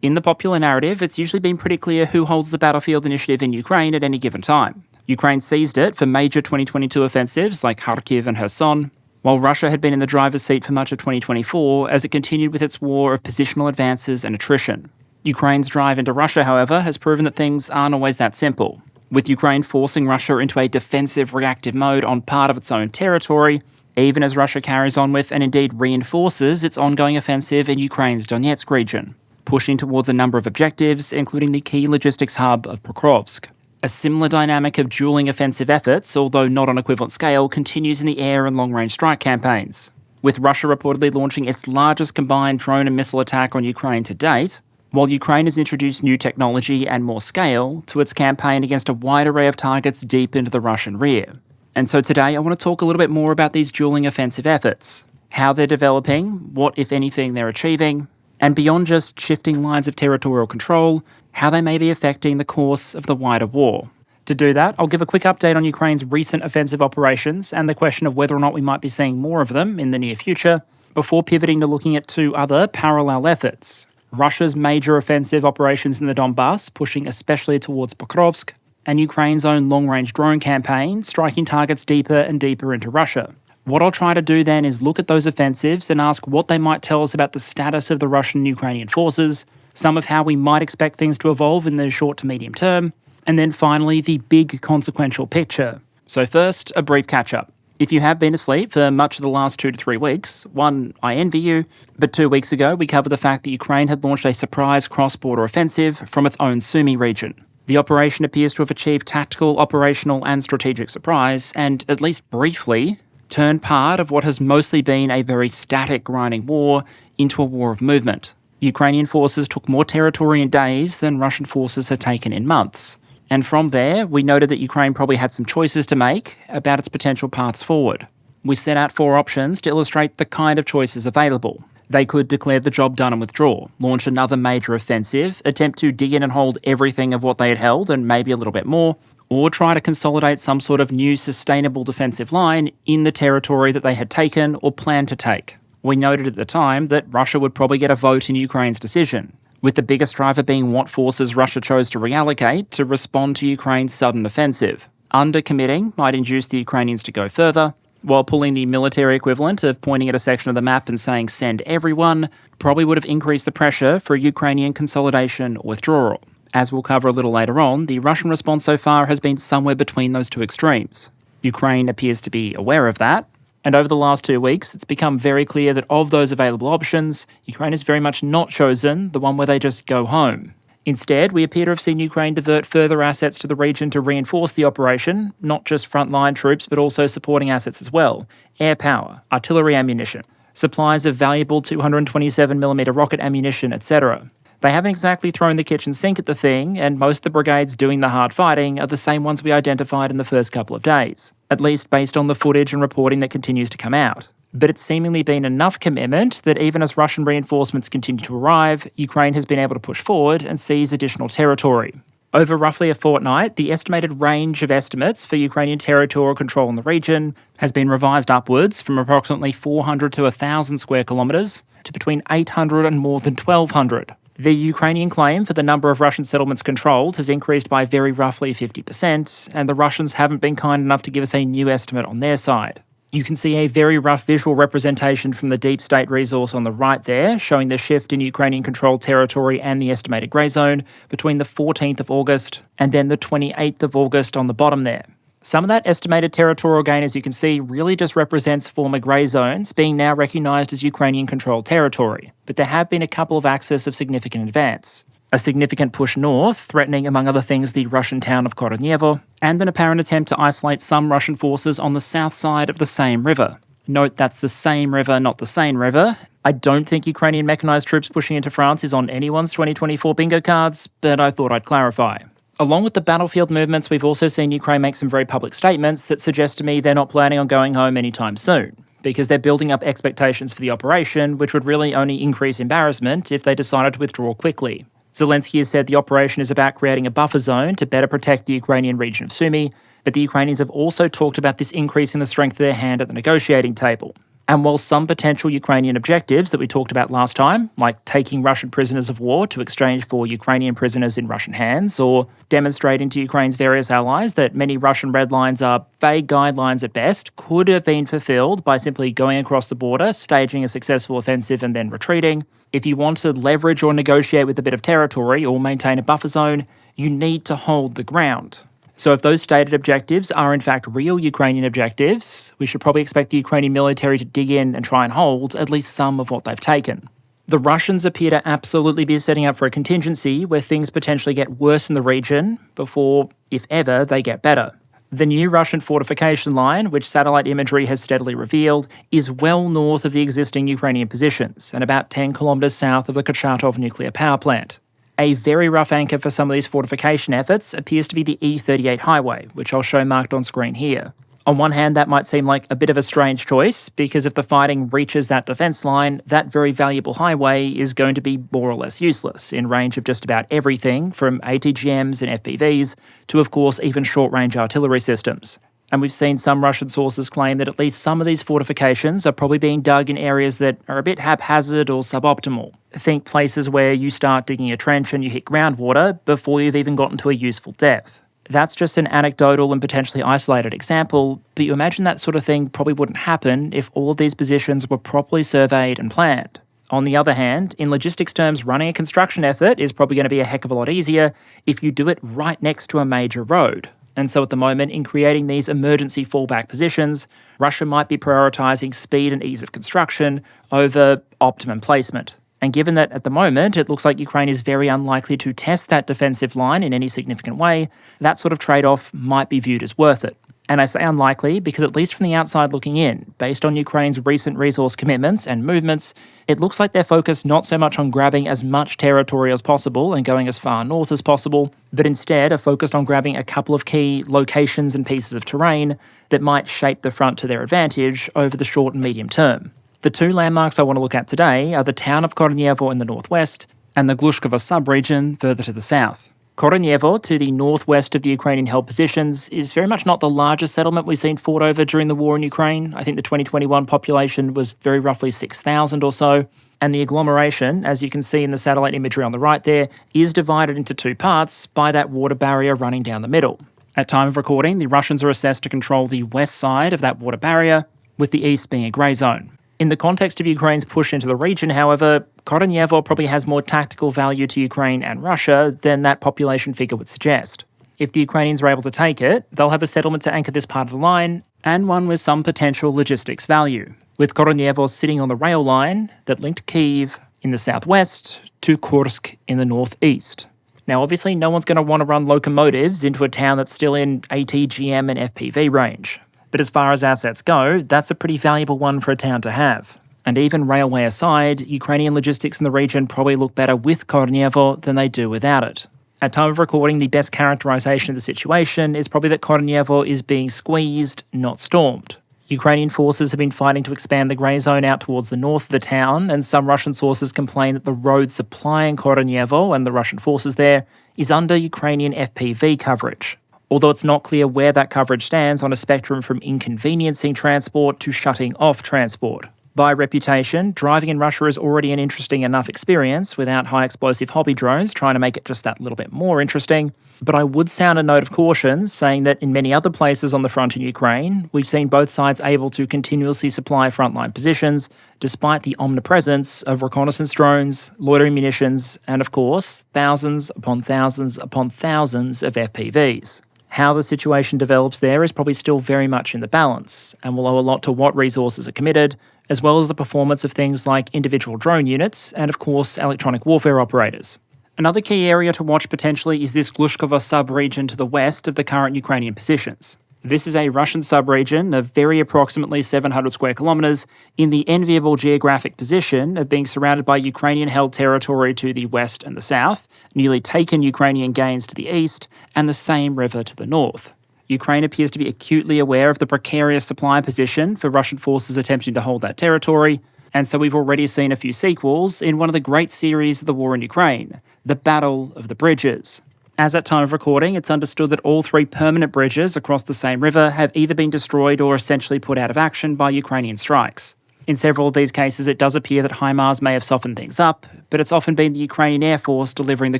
In the popular narrative, it's usually been pretty clear who holds the battlefield initiative in Ukraine at any given time. Ukraine seized it for major 2022 offensives like Kharkiv and Kherson, while Russia had been in the driver's seat for much of 2024 as it continued with its war of positional advances and attrition. Ukraine's drive into Russia, however, has proven that things aren't always that simple, with Ukraine forcing Russia into a defensive reactive mode on part of its own territory, even as Russia carries on with and indeed reinforces its ongoing offensive in Ukraine's Donetsk region, pushing towards a number of objectives, including the key logistics hub of Pokrovsk. A similar dynamic of duelling offensive efforts, although not on equivalent scale, continues in the air and long-range strike campaigns, with Russia reportedly launching its largest combined drone and missile attack on Ukraine to date, while Ukraine has introduced new technology and more scale to its campaign against a wide array of targets deep into the Russian rear. And so today I want to talk a little bit more about these duelling offensive efforts, how they're developing, what, if anything, they're achieving, and beyond just shifting lines of territorial control, how they may be affecting the course of the wider war. To do that, I'll give a quick update on Ukraine's recent offensive operations and the question of whether or not we might be seeing more of them in the near future, before pivoting to looking at two other parallel efforts: Russia's major offensive operations in the Donbass, pushing especially towards Pokrovsk, and Ukraine's own long-range drone campaign, striking targets deeper and deeper into Russia. What I'll try to do then is look at those offensives and ask what they might tell us about the status of the Russian and Ukrainian forces, some of how we might expect things to evolve in the short to medium term, and then finally the big consequential picture. So first, a brief catch-up. If you have been asleep for much of the last 2 to 3 weeks, one, I envy you, but 2 weeks ago we covered the fact that Ukraine had launched a surprise cross-border offensive from its own Sumy region. The operation appears to have achieved tactical, operational and strategic surprise, and, at least briefly, turned part of what has mostly been a very static grinding war into a war of movement. Ukrainian forces took more territory in days than Russian forces had taken in months. And from there, we noted that Ukraine probably had some choices to make about its potential paths forward. We set out 4 options to illustrate the kind of choices available. They could declare the job done and withdraw, launch another major offensive, attempt to dig in and hold everything of what they had held and maybe a little bit more, or try to consolidate some sort of new sustainable defensive line in the territory that they had taken or planned to take. We noted at the time that Russia would probably get a vote in Ukraine's decision, with the biggest driver being what forces Russia chose to reallocate to respond to Ukraine's sudden offensive. Undercommitting might induce the Ukrainians to go further, while pulling the military equivalent of pointing at a section of the map and saying send everyone probably would have increased the pressure for Ukrainian consolidation or withdrawal. As we'll cover a little later on, the Russian response so far has been somewhere between those two extremes. Ukraine appears to be aware of that, and over the last 2 weeks, it's become very clear that of those available options, Ukraine has very much not chosen the one where they just go home. Instead, we appear to have seen Ukraine divert further assets to the region to reinforce the operation, not just frontline troops, but also supporting assets as well: air power, artillery ammunition, supplies of valuable 227mm rocket ammunition, etc. They haven't exactly thrown the kitchen sink at the thing, and most of the brigades doing the hard fighting are the same ones we identified in the first couple of days, at least based on the footage and reporting that continues to come out. But it's seemingly been enough commitment that even as Russian reinforcements continue to arrive, Ukraine has been able to push forward and seize additional territory. Over roughly a fortnight, the estimated range of estimates for Ukrainian territorial control in the region has been revised upwards from approximately 400 to 1,000 square kilometres to between 800 and more than 1,200. The Ukrainian claim for the number of Russian settlements controlled has increased by very roughly 50%, and the Russians haven't been kind enough to give us a new estimate on their side. You can see a very rough visual representation from the deep state resource on the right there, showing the shift in Ukrainian-controlled territory and the estimated grey zone between the 14th of August and then the 28th of August on the bottom there. Some of that estimated territorial gain, as you can see, really just represents former grey zones being now recognised as Ukrainian-controlled territory, but there have been a couple of axes of significant advance. A significant push north, threatening among other things the Russian town of Korenevo, and an apparent attempt to isolate some Russian forces on the south side of the same river. Note that's the same river, not the Seine River. I don't think Ukrainian mechanised troops pushing into France is on anyone's 2024 bingo cards, but I thought I'd clarify. Along with the battlefield movements, we've also seen Ukraine make some very public statements that suggest to me they're not planning on going home anytime soon, because they're building up expectations for the operation, which would really only increase embarrassment if they decided to withdraw quickly. Zelensky has said the operation is about creating a buffer zone to better protect the Ukrainian region of Sumy, but the Ukrainians have also talked about this increasing the strength of their hand at the negotiating table. And while some potential Ukrainian objectives that we talked about last time, like taking Russian prisoners of war to exchange for Ukrainian prisoners in Russian hands, or demonstrating to Ukraine's various allies that many Russian red lines are vague guidelines at best, could have been fulfilled by simply going across the border, staging a successful offensive and then retreating. If you want to leverage or negotiate with a bit of territory or maintain a buffer zone, you need to hold the ground. So if those stated objectives are in fact real Ukrainian objectives, we should probably expect the Ukrainian military to dig in and try and hold at least some of what they've taken. The Russians appear to absolutely be setting up for a contingency where things potentially get worse in the region before, if ever, they get better. The new Russian fortification line, which satellite imagery has steadily revealed, is well north of the existing Ukrainian positions and about 10 kilometres south of the Kurchatov nuclear power plant. A very rough anchor for some of these fortification efforts appears to be the E38 highway, which I'll show marked on screen here. On one hand, that might seem like a bit of a strange choice, because if the fighting reaches that defence line, that very valuable highway is going to be more or less useless, in range of just about everything from ATGMs and FPVs to, of course, even short-range artillery systems. And we've seen some Russian sources claim that at least some of these fortifications are probably being dug in areas that are a bit haphazard or suboptimal. Think places where you start digging a trench and you hit groundwater before you've even gotten to a useful depth. That's just an anecdotal and potentially isolated example, but you imagine that sort of thing probably wouldn't happen if all of these positions were properly surveyed and planned. On the other hand, in logistics terms, running a construction effort is probably going to be a heck of a lot easier if you do it right next to a major road. And so at the moment, in creating these emergency fallback positions, Russia might be prioritising speed and ease of construction over optimum placement. And given that at the moment it looks like Ukraine is very unlikely to test that defensive line in any significant way, that sort of trade-off might be viewed as worth it. And I say unlikely because, at least from the outside looking in, based on Ukraine's recent resource commitments and movements, it looks like they're focused not so much on grabbing as much territory as possible and going as far north as possible, but instead are focused on grabbing a couple of key locations and pieces of terrain that might shape the front to their advantage over the short and medium term. The two landmarks I want to look at today are the town of Korenevo in the northwest and the Glushkovo sub-region further to the south. Korenevo, to the northwest of the Ukrainian-held positions, is very much not the largest settlement we've seen fought over during the war in Ukraine. I think the 2021 population was very roughly 6,000 or so. And the agglomeration, as you can see in the satellite imagery on the right there, is divided into two parts by that water barrier running down the middle. At time of recording, the Russians are assessed to control the west side of that water barrier, with the east being a grey zone. In the context of Ukraine's push into the region, however, Korenevo probably has more tactical value to Ukraine and Russia than that population figure would suggest. If the Ukrainians are able to take it, they'll have a settlement to anchor this part of the line, and one with some potential logistics value, with Korenevo sitting on the rail line that linked Kyiv in the southwest to Kursk in the northeast. Now, obviously, no one's going to want to run locomotives into a town that's still in ATGM and FPV range. But as far as assets go, that's a pretty valuable one for a town to have. And even railway aside, Ukrainian logistics in the region probably look better with Korenevo than they do without it. At time of recording, the best characterisation of the situation is probably that Korenevo is being squeezed, not stormed. Ukrainian forces have been fighting to expand the grey zone out towards the north of the town, and some Russian sources complain that the road supplying Korenevo and the Russian forces there is under Ukrainian FPV coverage. Although it's not clear where that coverage stands on a spectrum from inconveniencing transport to shutting off transport. By reputation, driving in Russia is already an interesting enough experience without high-explosive hobby drones trying to make it just that little bit more interesting. But I would sound a note of caution, saying that in many other places on the front in Ukraine, we've seen both sides able to continuously supply frontline positions, despite the omnipresence of reconnaissance drones, loitering munitions, and of course, thousands upon thousands upon thousands of FPVs. How the situation develops there is probably still very much in the balance, and will owe a lot to what resources are committed, as well as the performance of things like individual drone units and, of course, electronic warfare operators. Another key area to watch potentially is this Glushkovo sub-region to the west of the current Ukrainian positions. This is a Russian sub-region of very approximately 700 square kilometres in the enviable geographic position of being surrounded by Ukrainian-held territory to the west and the south, newly taken Ukrainian gains to the east, and the same river to the north. Ukraine appears to be acutely aware of the precarious supply position for Russian forces attempting to hold that territory, and so we've already seen a few sequels in one of the great series of the war in Ukraine, the Battle of the Bridges. As at time of recording, it's understood that all three permanent bridges across the same river have either been destroyed or essentially put out of action by Ukrainian strikes. In several of these cases, it does appear that HIMARS may have softened things up, but it's often been the Ukrainian Air Force delivering the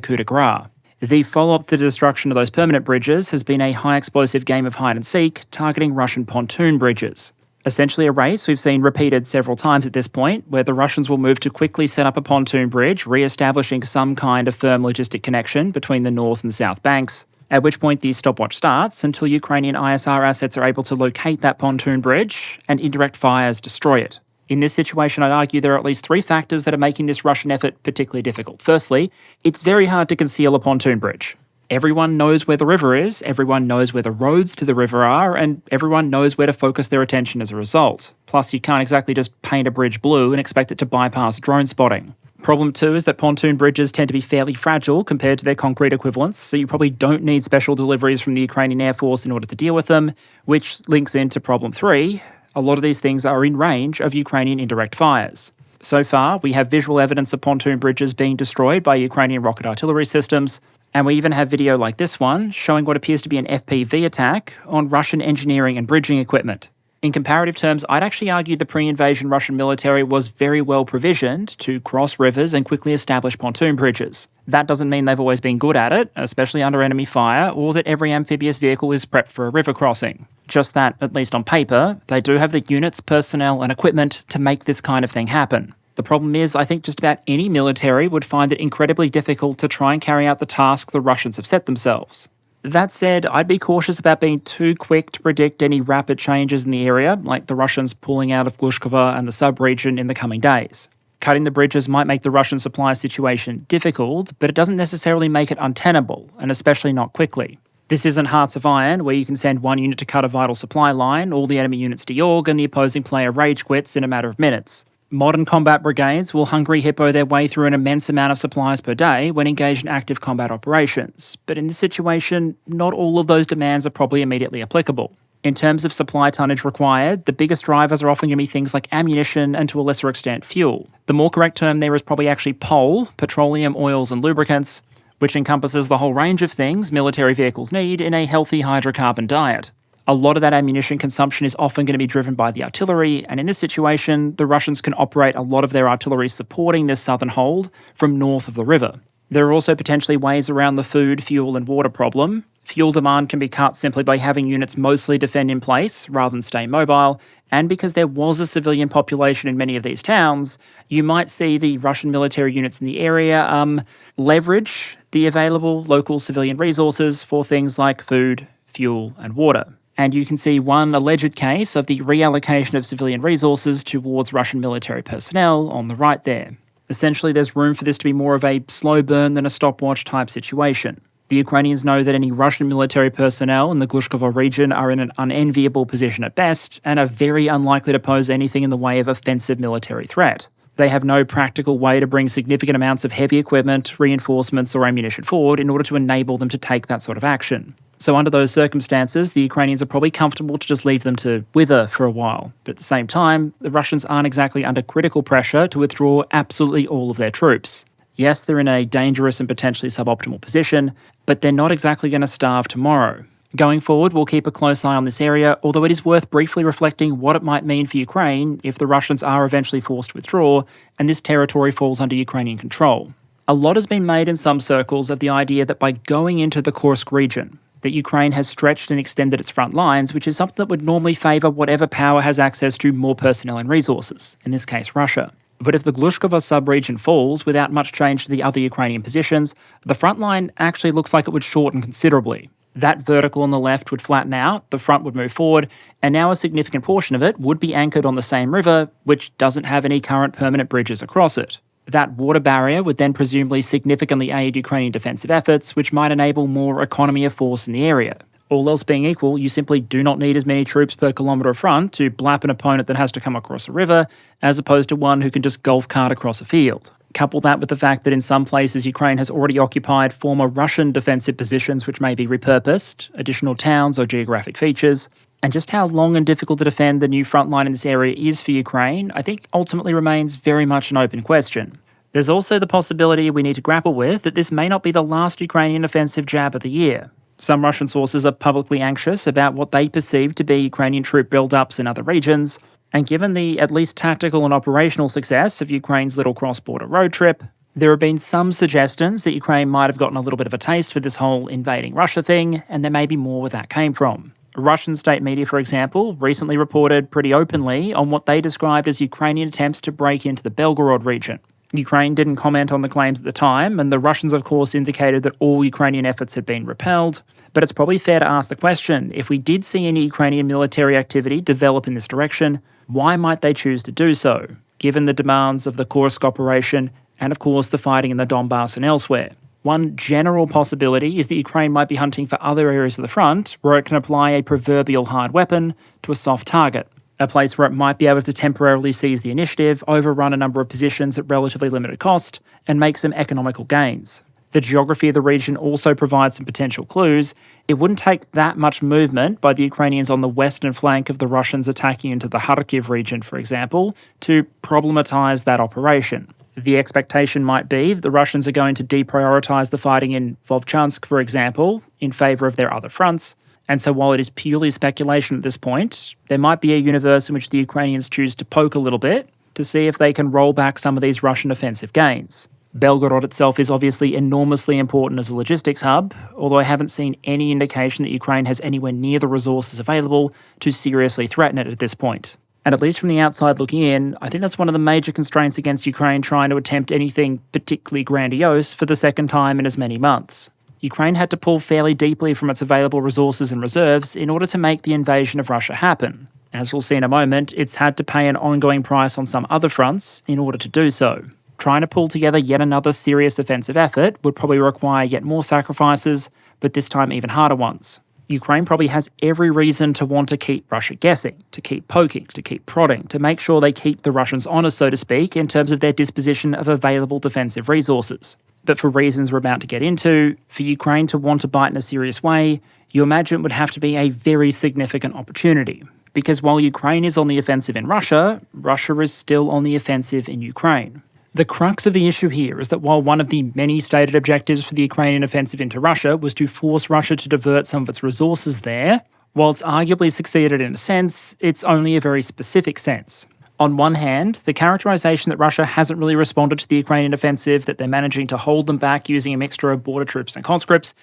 coup de grace. The follow-up to the destruction of those permanent bridges has been a high-explosive game of hide-and-seek targeting Russian pontoon bridges. Essentially a race we've seen repeated several times at this point, where the Russians will move to quickly set up a pontoon bridge, re-establishing some kind of firm logistic connection between the north and south banks, at which point the stopwatch starts until Ukrainian ISR assets are able to locate that pontoon bridge and indirect fires destroy it. In this situation, I'd argue there are at least three factors that are making this Russian effort particularly difficult. Firstly, it's very hard to conceal a pontoon bridge. Everyone knows where the river is, everyone knows where the roads to the river are, and everyone knows where to focus their attention as a result. Plus, you can't exactly just paint a bridge blue and expect it to bypass drone spotting. Problem two is that pontoon bridges tend to be fairly fragile compared to their concrete equivalents, so you probably don't need special deliveries from the Ukrainian Air Force in order to deal with them, which links into problem three. A lot of these things are in range of Ukrainian indirect fires. So far, we have visual evidence of pontoon bridges being destroyed by Ukrainian rocket artillery systems, and we even have video like this one showing what appears to be an FPV attack on Russian engineering and bridging equipment. In comparative terms, I'd actually argue the pre-invasion Russian military was very well provisioned to cross rivers and quickly establish pontoon bridges. That doesn't mean they've always been good at it, especially under enemy fire, or that every amphibious vehicle is prepped for a river crossing. Just that, at least on paper, they do have the units, personnel, and equipment to make this kind of thing happen. The problem is, I think just about any military would find it incredibly difficult to try and carry out the task the Russians have set themselves. That said, I'd be cautious about being too quick to predict any rapid changes in the area, like the Russians pulling out of Glushkovo and the sub-region in the coming days. Cutting the bridges might make the Russian supply situation difficult, but it doesn't necessarily make it untenable, and especially not quickly. This isn't Hearts of Iron, where you can send one unit to cut a vital supply line, all the enemy units deorg, and the opposing player rage quits in a matter of minutes. Modern combat brigades will hungry hippo their way through an immense amount of supplies per day when engaged in active combat operations, but in this situation, not all of those demands are probably immediately applicable. In terms of supply tonnage required, the biggest drivers are often going to be things like ammunition and to a lesser extent fuel. The more correct term there is probably actually POL, petroleum, oils and lubricants, which encompasses the whole range of things military vehicles need in a healthy hydrocarbon diet. A lot of that ammunition consumption is often going to be driven by the artillery, and in this situation, the Russians can operate a lot of their artillery supporting this southern hold from north of the river. There are also potentially ways around the food, fuel and water problem. Fuel demand can be cut simply by having units mostly defend in place rather than stay mobile, and because there was a civilian population in many of these towns, you might see the Russian military units in the area leverage the available local civilian resources for things like food, fuel and water. And you can see one alleged case of the reallocation of civilian resources towards Russian military personnel on the right there. Essentially, there's room for this to be more of a slow burn than a stopwatch type situation. The Ukrainians know that any Russian military personnel in the Glushkovo region are in an unenviable position at best and are very unlikely to pose anything in the way of offensive military threat. They have no practical way to bring significant amounts of heavy equipment, reinforcements or ammunition forward in order to enable them to take that sort of action. So under those circumstances, the Ukrainians are probably comfortable to just leave them to wither for a while. But at the same time, the Russians aren't exactly under critical pressure to withdraw absolutely all of their troops. Yes, they're in a dangerous and potentially suboptimal position, but they're not exactly going to starve tomorrow. Going forward, we'll keep a close eye on this area, although it is worth briefly reflecting what it might mean for Ukraine if the Russians are eventually forced to withdraw and this territory falls under Ukrainian control. A lot has been made in some circles of the idea that by going into the Kursk region, that Ukraine has stretched and extended its front lines, which is something that would normally favour whatever power has access to more personnel and resources, in this case Russia. But if the Glushkovo sub-region falls without much change to the other Ukrainian positions, the front line actually looks like it would shorten considerably. That vertical on the left would flatten out, the front would move forward, and now a significant portion of it would be anchored on the same river, which doesn't have any current permanent bridges across it. That water barrier would then presumably significantly aid Ukrainian defensive efforts, which might enable more economy of force in the area. All else being equal, you simply do not need as many troops per kilometre of front to blap an opponent that has to come across a river, as opposed to one who can just golf cart across a field. Couple that with the fact that in some places Ukraine has already occupied former Russian defensive positions which may be repurposed, additional towns or geographic features, and just how long and difficult to defend the new front line in this area is for Ukraine, I think ultimately remains very much an open question. There's also the possibility we need to grapple with that this may not be the last Ukrainian offensive jab of the year. Some Russian sources are publicly anxious about what they perceive to be Ukrainian troop build-ups in other regions, And given the at least tactical and operational success of Ukraine's little cross-border road trip, there have been some suggestions that Ukraine might have gotten a little bit of a taste for this whole invading Russia thing, and there may be more where that came from. Russian state media, for example, recently reported pretty openly on what they described as Ukrainian attempts to break into the Belgorod region. Ukraine didn't comment on the claims at the time, and the Russians, of course, indicated that all Ukrainian efforts had been repelled. But it's probably fair to ask the question, if we did see any Ukrainian military activity develop in this direction, why might they choose to do so, given the demands of the Kursk operation and, of course, the fighting in the Donbass and elsewhere? One general possibility is that Ukraine might be hunting for other areas of the front where it can apply a proverbial hard weapon to a soft target, a place where it might be able to temporarily seize the initiative, overrun a number of positions at relatively limited cost, and make some economical gains. The geography of the region also provides some potential clues. It wouldn't take that much movement by the Ukrainians on the western flank of the Russians attacking into the Kharkiv region, for example, to problematise that operation. The expectation might be that the Russians are going to deprioritise the fighting in Vovchansk, for example, in favour of their other fronts. And so while it is purely speculation at this point, there might be a universe in which the Ukrainians choose to poke a little bit to see if they can roll back some of these Russian offensive gains. Belgorod itself is obviously enormously important as a logistics hub, although I haven't seen any indication that Ukraine has anywhere near the resources available to seriously threaten it at this point. And at least from the outside looking in, I think that's one of the major constraints against Ukraine trying to attempt anything particularly grandiose for the second time in as many months. Ukraine had to pull fairly deeply from its available resources and reserves in order to make the invasion of Russia happen. As we'll see in a moment, it's had to pay an ongoing price on some other fronts in order to do so. Trying to pull together yet another serious offensive effort would probably require yet more sacrifices, but this time even harder ones. Ukraine probably has every reason to want to keep Russia guessing, to keep poking, to keep prodding, to make sure they keep the Russians honest, so to speak, in terms of their disposition of available defensive resources. But for reasons we're about to get into, for Ukraine to want to bite in a serious way, you imagine it would have to be a very significant opportunity. Because while Ukraine is on the offensive in Russia, Russia is still on the offensive in Ukraine. The crux of the issue here is that while one of the many stated objectives for the Ukrainian offensive into Russia was to force Russia to divert some of its resources there, while it's arguably succeeded in a sense, it's only a very specific sense. On one hand, the characterization that Russia hasn't really responded to the Ukrainian offensive, that they're managing to hold them back using a mixture of border troops and conscripts,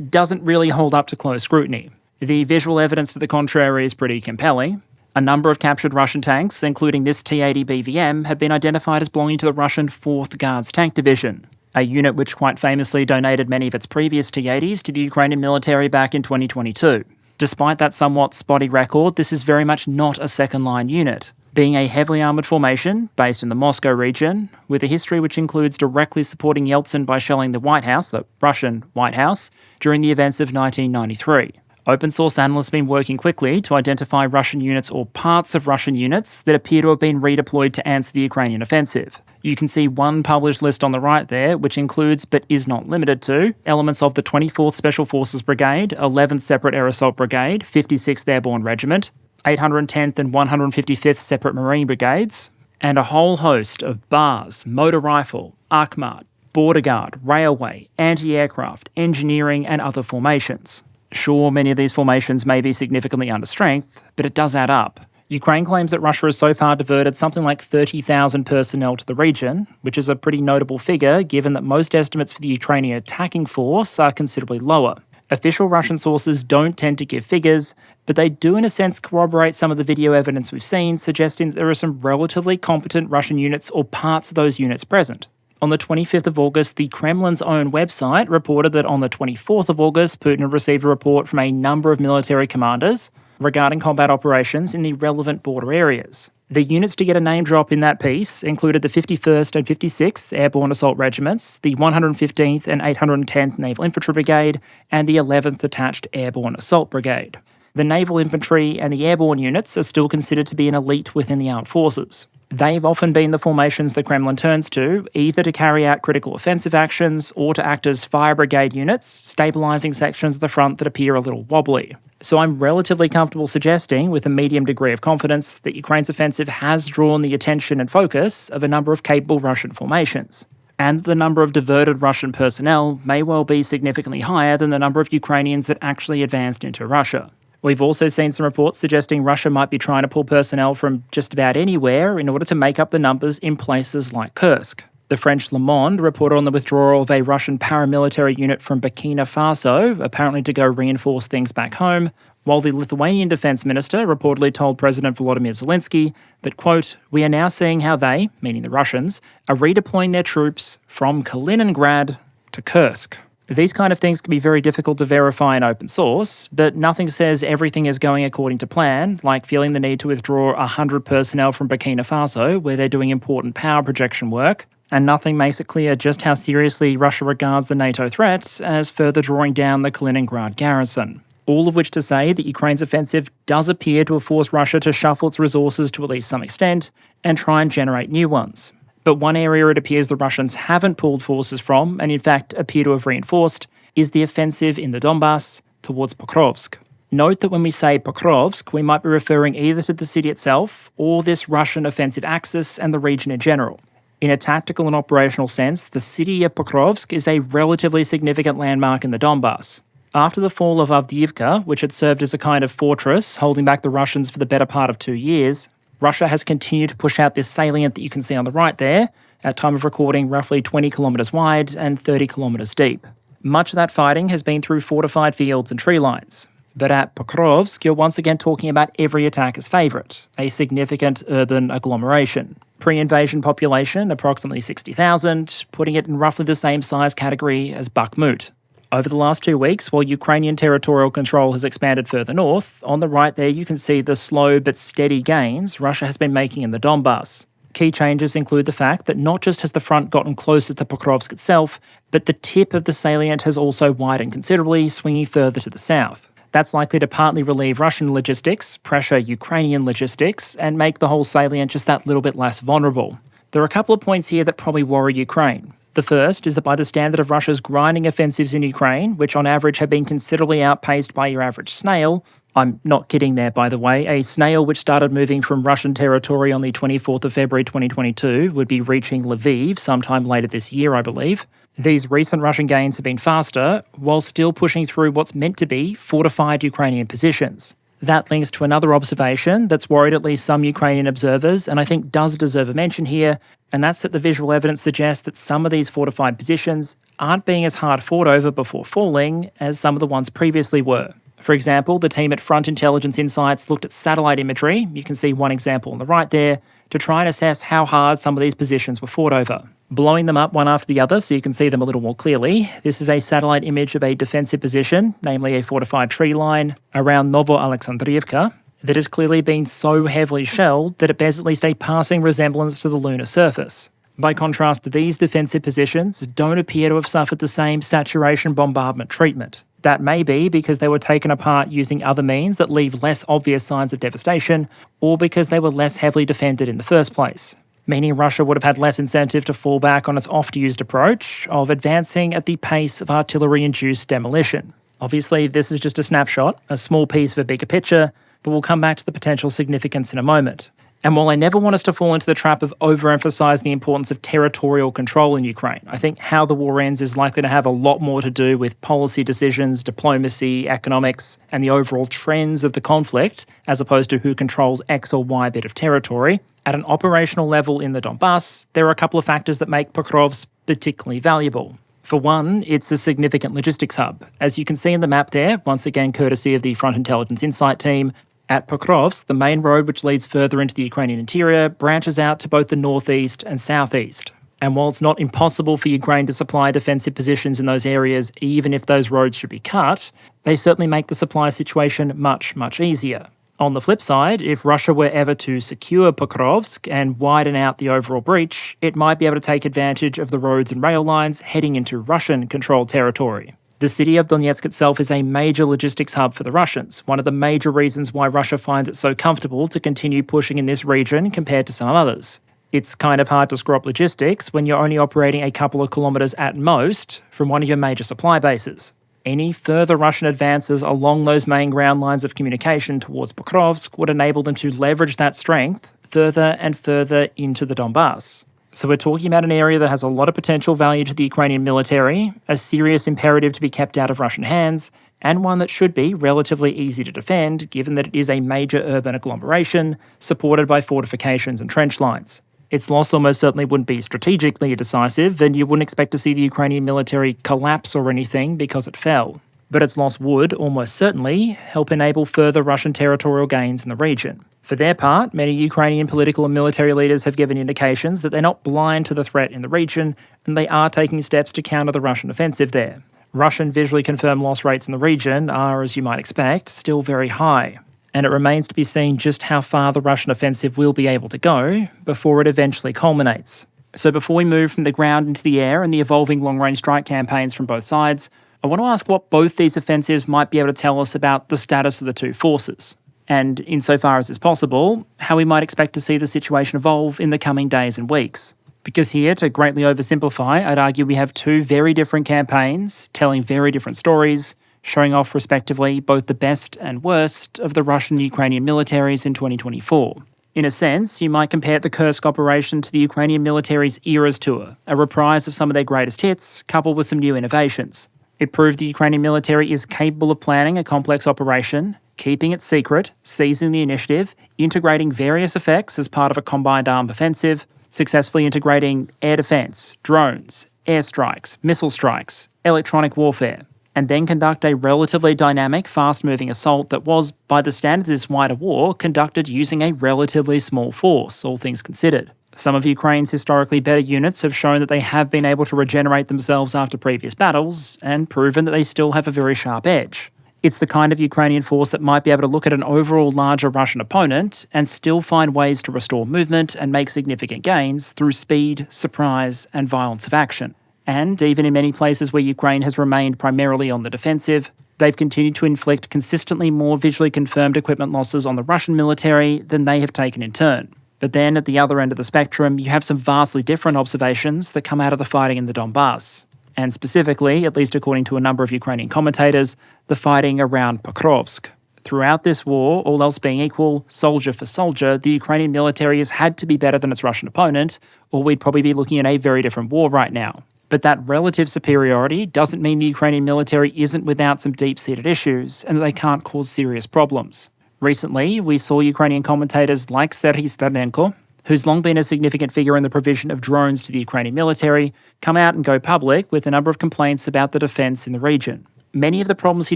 doesn't really hold up to close scrutiny. The visual evidence to the contrary is pretty compelling. A number of captured Russian tanks, including this T-80 BVM, have been identified as belonging to the Russian 4th Guards Tank Division, a unit which quite famously donated many of its previous T-80s to the Ukrainian military back in 2022. Despite that somewhat spotty record, this is very much not a second-line unit, being a heavily armoured formation based in the Moscow region, with a history which includes directly supporting Yeltsin by shelling the White House, the Russian White House, during the events of 1993. Open source analysts have been working quickly to identify Russian units or parts of Russian units that appear to have been redeployed to answer the Ukrainian offensive. You can see one published list on the right there, which includes, but is not limited to, elements of the 24th Special Forces Brigade, 11th Separate Air Assault Brigade, 56th Airborne Regiment, 810th and 155th Separate Marine Brigades, and a whole host of BARs, motor rifle, Arkhmat, border guard, railway, anti-aircraft, engineering, and other formations. Sure, many of these formations may be significantly under strength, but it does add up. Ukraine claims that Russia has so far diverted something like 30,000 personnel to the region, which is a pretty notable figure given that most estimates for the Ukrainian attacking force are considerably lower. Official Russian sources don't tend to give figures, but they do in a sense corroborate some of the video evidence we've seen, suggesting that there are some relatively competent Russian units or parts of those units present. On the 25th of August, the Kremlin's own website reported that on the 24th of August, Putin had received a report from a number of military commanders regarding combat operations in the relevant border areas. The units to get a name drop in that piece included the 51st and 56th Airborne Assault Regiments, the 115th and 810th Naval Infantry Brigade, and the 11th Attached Airborne Assault Brigade. The Naval Infantry and the Airborne units are still considered to be an elite within the armed forces. They've often been the formations the Kremlin turns to, either to carry out critical offensive actions or to act as fire brigade units, stabilising sections of the front that appear a little wobbly. So I'm relatively comfortable suggesting, with a medium degree of confidence, that Ukraine's offensive has drawn the attention and focus of a number of capable Russian formations, and the number of diverted Russian personnel may well be significantly higher than the number of Ukrainians that actually advanced into Russia. We've also seen some reports suggesting Russia might be trying to pull personnel from just about anywhere in order to make up the numbers in places like Kursk. The French Le Monde reported on the withdrawal of a Russian paramilitary unit from Burkina Faso, apparently to go reinforce things back home, while the Lithuanian defence minister reportedly told President Volodymyr Zelensky that, quote, "We are now seeing how they," meaning the Russians, "are redeploying their troops from Kaliningrad to Kursk." These kind of things can be very difficult to verify in open source, but nothing says everything is going according to plan, like feeling the need to withdraw 100 personnel from Burkina Faso, where they're doing important power projection work, and nothing makes it clear just how seriously Russia regards the NATO threat as further drawing down the Kaliningrad garrison. All of which to say that Ukraine's offensive does appear to have forced Russia to shuffle its resources to at least some extent and try and generate new ones. But one area it appears the Russians haven't pulled forces from, and in fact appear to have reinforced, is the offensive in the Donbass towards Pokrovsk. Note that when we say Pokrovsk, we might be referring either to the city itself or this Russian offensive axis and the region in general. In a tactical and operational sense, the city of Pokrovsk is a relatively significant landmark in the Donbass. After the fall of Avdiivka, which had served as a kind of fortress holding back the Russians for the better part of 2 years, Russia has continued to push out this salient that you can see on the right there, at time of recording roughly 20 kilometres wide and 30 kilometres deep. Much of that fighting has been through fortified fields and tree lines. But at Pokrovsk, you're once again talking about every attacker's favourite, a significant urban agglomeration. Pre-invasion population, approximately 60,000, putting it in roughly the same size category as Bakhmut. Over the last 2 weeks, while Ukrainian territorial control has expanded further north, on the right there you can see the slow but steady gains Russia has been making in the Donbass. Key changes include the fact that not just has the front gotten closer to Pokrovsk itself, but the tip of the salient has also widened considerably, swinging further to the south. That's likely to partly relieve Russian logistics, pressure Ukrainian logistics, and make the whole salient just that little bit less vulnerable. There are a couple of points here that probably worry Ukraine. The first is that by the standard of Russia's grinding offensives in Ukraine, which on average have been considerably outpaced by your average snail, I'm not kidding there by the way, a snail which started moving from Russian territory on the 24th of February 2022 would be reaching Lviv sometime later this year, I believe. These recent Russian gains have been faster, while still pushing through what's meant to be fortified Ukrainian positions. That links to another observation that's worried at least some Ukrainian observers, and I think does deserve a mention here, and that's that the visual evidence suggests that some of these fortified positions aren't being as hard fought over before falling as some of the ones previously were. For example, the team at Front Intelligence Insights looked at satellite imagery, you can see one example on the right there, to try and assess how hard some of these positions were fought over. Blowing them up one after the other so you can see them a little more clearly, this is a satellite image of a defensive position, namely a fortified tree line, around Novo-Alexandriivka, that has clearly been so heavily shelled that it bears at least a passing resemblance to the lunar surface. By contrast, these defensive positions don't appear to have suffered the same saturation bombardment treatment. That may be because they were taken apart using other means that leave less obvious signs of devastation, or because they were less heavily defended in the first place, meaning Russia would have had less incentive to fall back on its oft-used approach of advancing at the pace of artillery-induced demolition. Obviously, this is just a snapshot, a small piece of a bigger picture, but we'll come back to the potential significance in a moment. And while I never want us to fall into the trap of overemphasise the importance of territorial control in Ukraine, I think how the war ends is likely to have a lot more to do with policy decisions, diplomacy, economics, and the overall trends of the conflict, as opposed to who controls X or Y bit of territory. At an operational level in the Donbass, there are a couple of factors that make Pokrovsk particularly valuable. For one, it's a significant logistics hub. As you can see in the map there, once again courtesy of the Front Intelligence Insight team, at Pokrovsk, the main road which leads further into the Ukrainian interior branches out to both the northeast and southeast. And while it's not impossible for Ukraine to supply defensive positions in those areas, even if those roads should be cut, they certainly make the supply situation much, much easier. On the flip side, if Russia were ever to secure Pokrovsk and widen out the overall breach, it might be able to take advantage of the roads and rail lines heading into Russian-controlled territory. The city of Donetsk itself is a major logistics hub for the Russians, one of the major reasons why Russia finds it so comfortable to continue pushing in this region compared to some others. It's kind of hard to screw up logistics when you're only operating a couple of kilometres at most from one of your major supply bases. Any further Russian advances along those main ground lines of communication towards Pokrovsk would enable them to leverage that strength further and further into the Donbass. So we're talking about an area that has a lot of potential value to the Ukrainian military, a serious imperative to be kept out of Russian hands, and one that should be relatively easy to defend given that it is a major urban agglomeration supported by fortifications and trench lines. Its loss almost certainly wouldn't be strategically decisive, and you wouldn't expect to see the Ukrainian military collapse or anything because it fell. But its loss would, almost certainly, help enable further Russian territorial gains in the region. For their part, many Ukrainian political and military leaders have given indications that they're not blind to the threat in the region, and they are taking steps to counter the Russian offensive there. Russian visually confirmed loss rates in the region are, as you might expect, still very high. And it remains to be seen just how far the Russian offensive will be able to go before it eventually culminates. So before we move from the ground into the air and the evolving long-range strike campaigns from both sides, I want to ask what both these offensives might be able to tell us about the status of the two forces, and, insofar as is possible, how we might expect to see the situation evolve in the coming days and weeks. Because here, to greatly oversimplify, I'd argue we have two very different campaigns, telling very different stories, showing off respectively both the best and worst of the Russian and Ukrainian militaries in 2024. In a sense, you might compare the Kursk operation to the Ukrainian military's Eras Tour, a reprise of some of their greatest hits, coupled with some new innovations. It proved the Ukrainian military is capable of planning a complex operation, keeping it secret, seizing the initiative, integrating various effects as part of a combined armed offensive, successfully integrating air defense, drones, airstrikes, missile strikes, electronic warfare, and then conduct a relatively dynamic, fast-moving assault that was, by the standards of this wider war, conducted using a relatively small force, all things considered. Some of Ukraine's historically better units have shown that they have been able to regenerate themselves after previous battles, and proven that they still have a very sharp edge. It's the kind of Ukrainian force that might be able to look at an overall larger Russian opponent and still find ways to restore movement and make significant gains through speed, surprise, and violence of action. And even in many places where Ukraine has remained primarily on the defensive, they've continued to inflict consistently more visually confirmed equipment losses on the Russian military than they have taken in turn. But then, at the other end of the spectrum, you have some vastly different observations that come out of the fighting in the Donbass. And specifically, at least according to a number of Ukrainian commentators, the fighting around Pokrovsk. Throughout this war, all else being equal, soldier for soldier, the Ukrainian military has had to be better than its Russian opponent, or we'd probably be looking at a very different war right now. But that relative superiority doesn't mean the Ukrainian military isn't without some deep-seated issues and that they can't cause serious problems. Recently, we saw Ukrainian commentators like Serhiy Sternenko, who's long been a significant figure in the provision of drones to the Ukrainian military, come out and go public with a number of complaints about the defence in the region. Many of the problems he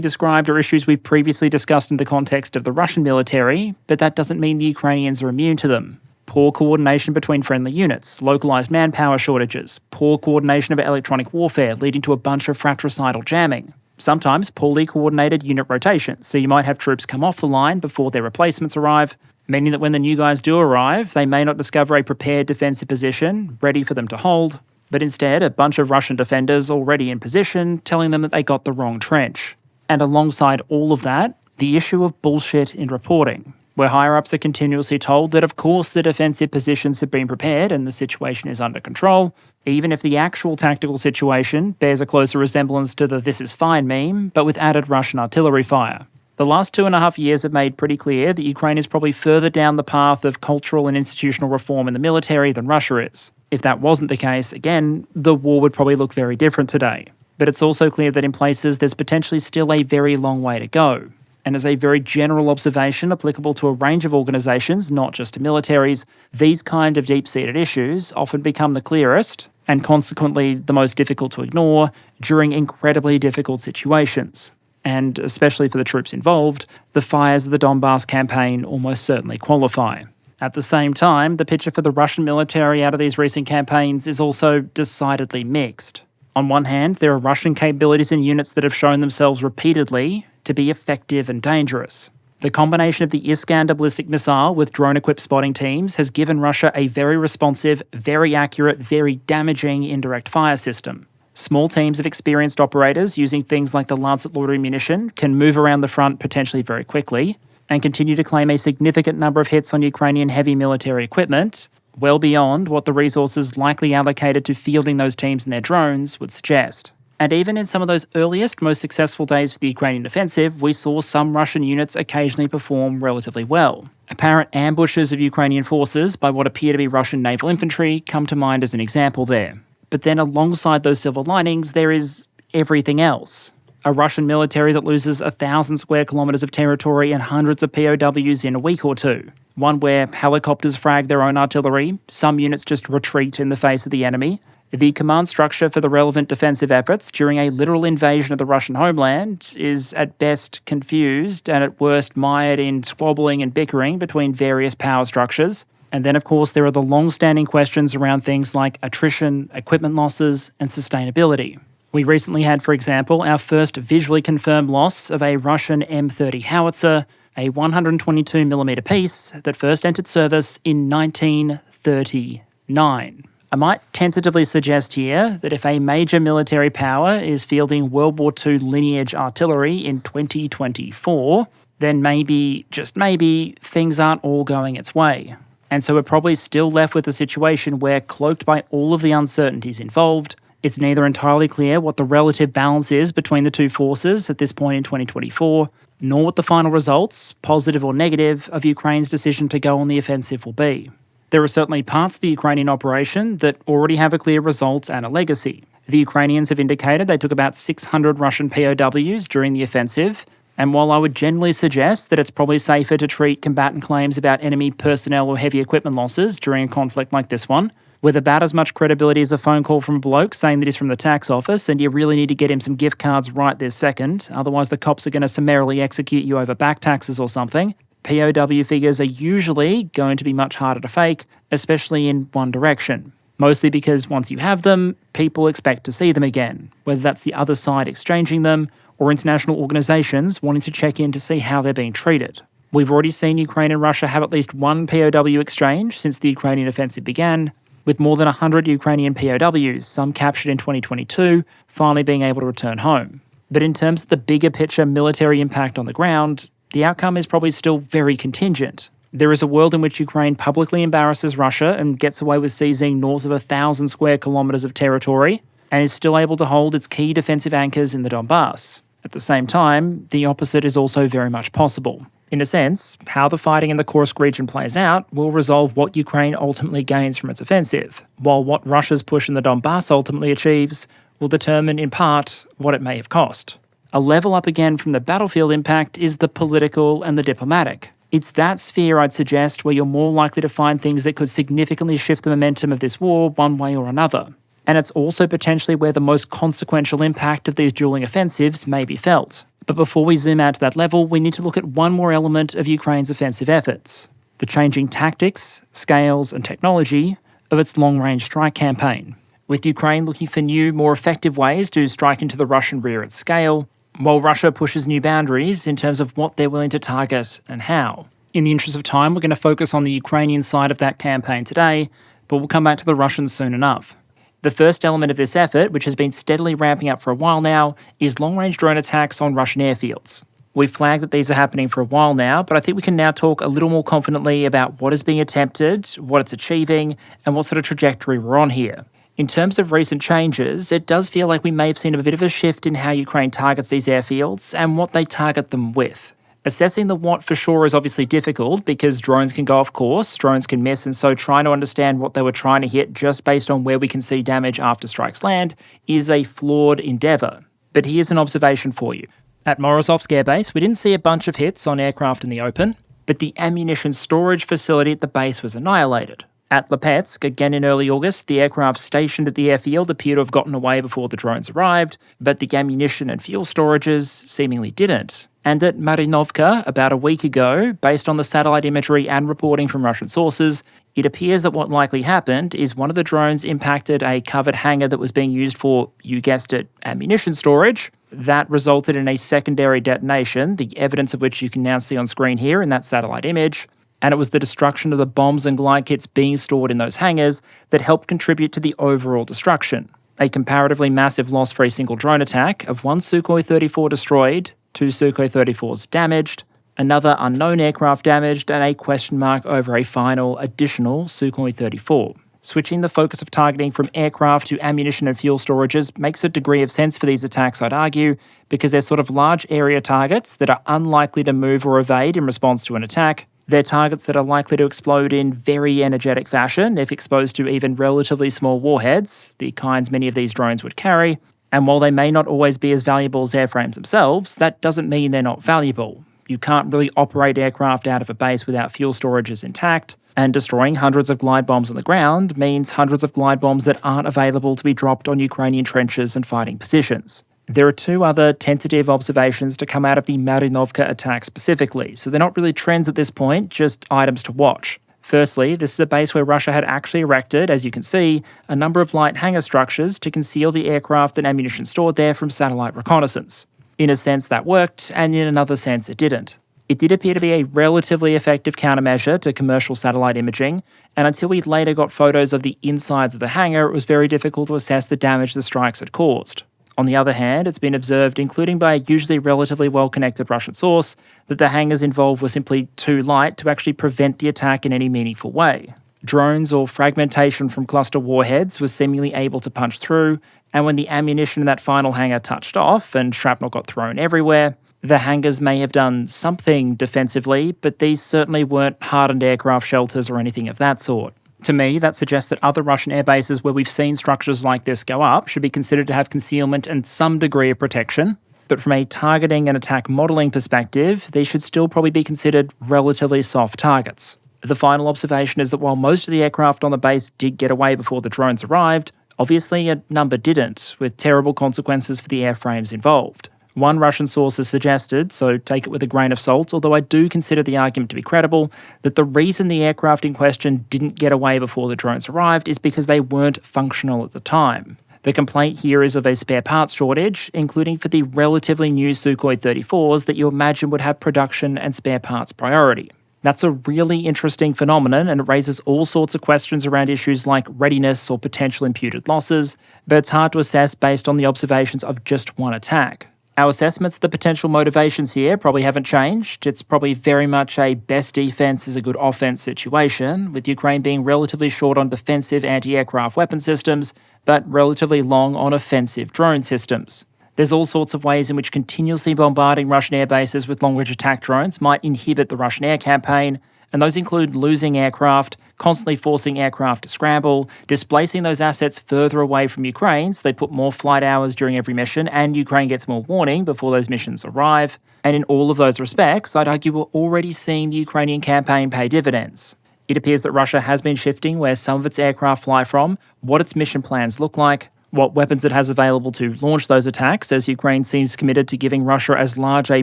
described are issues we've previously discussed in the context of the Russian military, but that doesn't mean the Ukrainians are immune to them. Poor coordination between friendly units, localised manpower shortages, poor coordination of electronic warfare leading to a bunch of fratricidal jamming. Sometimes poorly coordinated unit rotation, so you might have troops come off the line before their replacements arrive, meaning that when the new guys do arrive, they may not discover a prepared defensive position, ready for them to hold, but instead a bunch of Russian defenders already in position telling them that they got the wrong trench. And alongside all of that, the issue of bullshit in reporting, where higher-ups are continuously told that of course the defensive positions have been prepared and the situation is under control, even if the actual tactical situation bears a closer resemblance to the "this is fine" meme, but with added Russian artillery fire. The last 2.5 years have made pretty clear that Ukraine is probably further down the path of cultural and institutional reform in the military than Russia is. If that wasn't the case, again, the war would probably look very different today. But it's also clear that in places there's potentially still a very long way to go. And as a very general observation applicable to a range of organisations, not just to militaries, these kind of deep-seated issues often become the clearest, and consequently the most difficult to ignore, during incredibly difficult situations. And especially for the troops involved, the fires of the Donbass campaign almost certainly qualify. At the same time, the picture for the Russian military out of these recent campaigns is also decidedly mixed. On one hand, there are Russian capabilities and units that have shown themselves repeatedly to be effective and dangerous. The combination of the Iskander ballistic missile with drone-equipped spotting teams has given Russia a very responsive, very accurate, very damaging indirect fire system. Small teams of experienced operators using things like the Lancet loitering munition can move around the front potentially very quickly and continue to claim a significant number of hits on Ukrainian heavy military equipment, well beyond what the resources likely allocated to fielding those teams and their drones would suggest. And even in some of those earliest, most successful days for the Ukrainian offensive, we saw some Russian units occasionally perform relatively well. Apparent ambushes of Ukrainian forces by what appear to be Russian naval infantry come to mind as an example there. But then alongside those silver linings, there is everything else. A Russian military that loses 1,000 square kilometres of territory and hundreds of POWs in a week or two. One where helicopters frag their own artillery, some units just retreat in the face of the enemy. The command structure for the relevant defensive efforts during a literal invasion of the Russian homeland is at best confused and at worst mired in squabbling and bickering between various power structures. And then, of course, there are the long-standing questions around things like attrition, equipment losses, and sustainability. We recently had, for example, our first visually confirmed loss of a Russian M30 howitzer, a 122mm piece that first entered service in 1939. I might tentatively suggest here that if a major military power is fielding World War II lineage artillery in 2024, then maybe, just maybe, things aren't all going its way. And so we're probably still left with a situation where, cloaked by all of the uncertainties involved, it's neither entirely clear what the relative balance is between the two forces at this point in 2024, nor what the final results, positive or negative, of Ukraine's decision to go on the offensive will be. There are certainly parts of the Ukrainian operation that already have a clear result and a legacy. The Ukrainians have indicated they took about 600 Russian POWs during the offensive, and while I would generally suggest that it's probably safer to treat combatant claims about enemy personnel or heavy equipment losses during a conflict like this one, with about as much credibility as a phone call from a bloke saying that he's from the tax office and you really need to get him some gift cards right this second, otherwise the cops are going to summarily execute you over back taxes or something, POW figures are usually going to be much harder to fake, especially in one direction. Mostly because once you have them, people expect to see them again, whether that's the other side exchanging them or international organisations wanting to check in to see how they're being treated. We've already seen Ukraine and Russia have at least one POW exchange since the Ukrainian offensive began, with more than 100 Ukrainian POWs, some captured in 2022, finally being able to return home. But in terms of the bigger picture military impact on the ground, the outcome is probably still very contingent. There is a world in which Ukraine publicly embarrasses Russia and gets away with seizing north of 1,000 square kilometres of territory, and is still able to hold its key defensive anchors in the Donbass. At the same time, the opposite is also very much possible. In a sense, how the fighting in the Kursk region plays out will resolve what Ukraine ultimately gains from its offensive, while what Russia's push in the Donbass ultimately achieves will determine, in part, what it may have cost. A level up again from the battlefield impact is the political and the diplomatic. It's that sphere, I'd suggest, where you're more likely to find things that could significantly shift the momentum of this war one way or another. And it's also potentially where the most consequential impact of these dueling offensives may be felt. But before we zoom out to that level, we need to look at one more element of Ukraine's offensive efforts: the changing tactics, scales, and technology of its long-range strike campaign. With Ukraine looking for new, more effective ways to strike into the Russian rear at scale, while Russia pushes new boundaries in terms of what they're willing to target and how. In the interest of time, we're going to focus on the Ukrainian side of that campaign today, but we'll come back to the Russians soon enough. The first element of this effort, which has been steadily ramping up for a while now, is long-range drone attacks on Russian airfields. We've flagged that these are happening for a while now, but I think we can now talk a little more confidently about what is being attempted, what it's achieving, and what sort of trajectory we're on here. In terms of recent changes, it does feel like we may have seen a bit of a shift in how Ukraine targets these airfields and what they target them with. Assessing the what for sure is obviously difficult because drones can go off course, drones can miss, and so trying to understand what they were trying to hit just based on where we can see damage after strikes land is a flawed endeavour. But here's an observation for you. At Morozovsk Air Base, we didn't see a bunch of hits on aircraft in the open, but the ammunition storage facility at the base was annihilated. At Lipetsk, again in early August, the aircraft stationed at the airfield appear to have gotten away before the drones arrived, but the ammunition and fuel storages seemingly didn't. And at Marinovka, about a week ago, based on the satellite imagery and reporting from Russian sources, it appears that what likely happened is one of the drones impacted a covered hangar that was being used for, you guessed it, ammunition storage. That resulted in a secondary detonation, the evidence of which you can now see on screen here in that satellite image. And it was the destruction of the bombs and glide kits being stored in those hangars that helped contribute to the overall destruction. A comparatively massive loss for a single drone attack of one Sukhoi 34 destroyed, 2 Sukhoi 34s damaged, another unknown aircraft damaged, and a question mark over a final additional Sukhoi 34. Switching the focus of targeting from aircraft to ammunition and fuel storages makes a degree of sense for these attacks, I'd argue, because they're sort of large area targets that are unlikely to move or evade in response to an attack. They're targets that are likely to explode in very energetic fashion if exposed to even relatively small warheads, the kinds many of these drones would carry. And while they may not always be as valuable as airframes themselves, that doesn't mean they're not valuable. You can't really operate aircraft out of a base without fuel storages intact. And destroying hundreds of glide bombs on the ground means hundreds of glide bombs that aren't available to be dropped on Ukrainian trenches and fighting positions. There are two other tentative observations to come out of the Marinovka attack specifically, so they're not really trends at this point, just items to watch. Firstly, this is a base where Russia had actually erected, as you can see, a number of light hangar structures to conceal the aircraft and ammunition stored there from satellite reconnaissance. In a sense that worked, and in another sense it didn't. It did appear to be a relatively effective countermeasure to commercial satellite imaging, and until we later got photos of the insides of the hangar, it was very difficult to assess the damage the strikes had caused. On the other hand, it's been observed, including by a usually relatively well-connected Russian source, that the hangars involved were simply too light to actually prevent the attack in any meaningful way. Drones or fragmentation from cluster warheads was seemingly able to punch through, and when the ammunition in that final hangar touched off and shrapnel got thrown everywhere, the hangars may have done something defensively, but these certainly weren't hardened aircraft shelters or anything of that sort. To me, that suggests that other Russian airbases where we've seen structures like this go up should be considered to have concealment and some degree of protection. But from a targeting and attack modelling perspective, these should still probably be considered relatively soft targets. The final observation is that while most of the aircraft on the base did get away before the drones arrived, obviously a number didn't, with terrible consequences for the airframes involved. One Russian source has suggested, so take it with a grain of salt, although I do consider the argument to be credible, that the reason the aircraft in question didn't get away before the drones arrived is because they weren't functional at the time. The complaint here is of a spare parts shortage, including for the relatively new Sukhoi 34s that you imagine would have production and spare parts priority. That's a really interesting phenomenon, and it raises all sorts of questions around issues like readiness or potential imputed losses, but it's hard to assess based on the observations of just one attack. Our assessments of the potential motivations here probably haven't changed. It's probably very much a best defense is a good offense situation, with Ukraine being relatively short on defensive anti-aircraft weapon systems, but relatively long on offensive drone systems. There's all sorts of ways in which continuously bombarding Russian air bases with long-range attack drones might inhibit the Russian air campaign, and those include losing aircraft, constantly forcing aircraft to scramble, displacing those assets further away from Ukraine so they put more flight hours during every mission and Ukraine gets more warning before those missions arrive. And in all of those respects, I'd argue we're already seeing the Ukrainian campaign pay dividends. It appears that Russia has been shifting where some of its aircraft fly from, what its mission plans look like, what weapons it has available to launch those attacks, as Ukraine seems committed to giving Russia as large a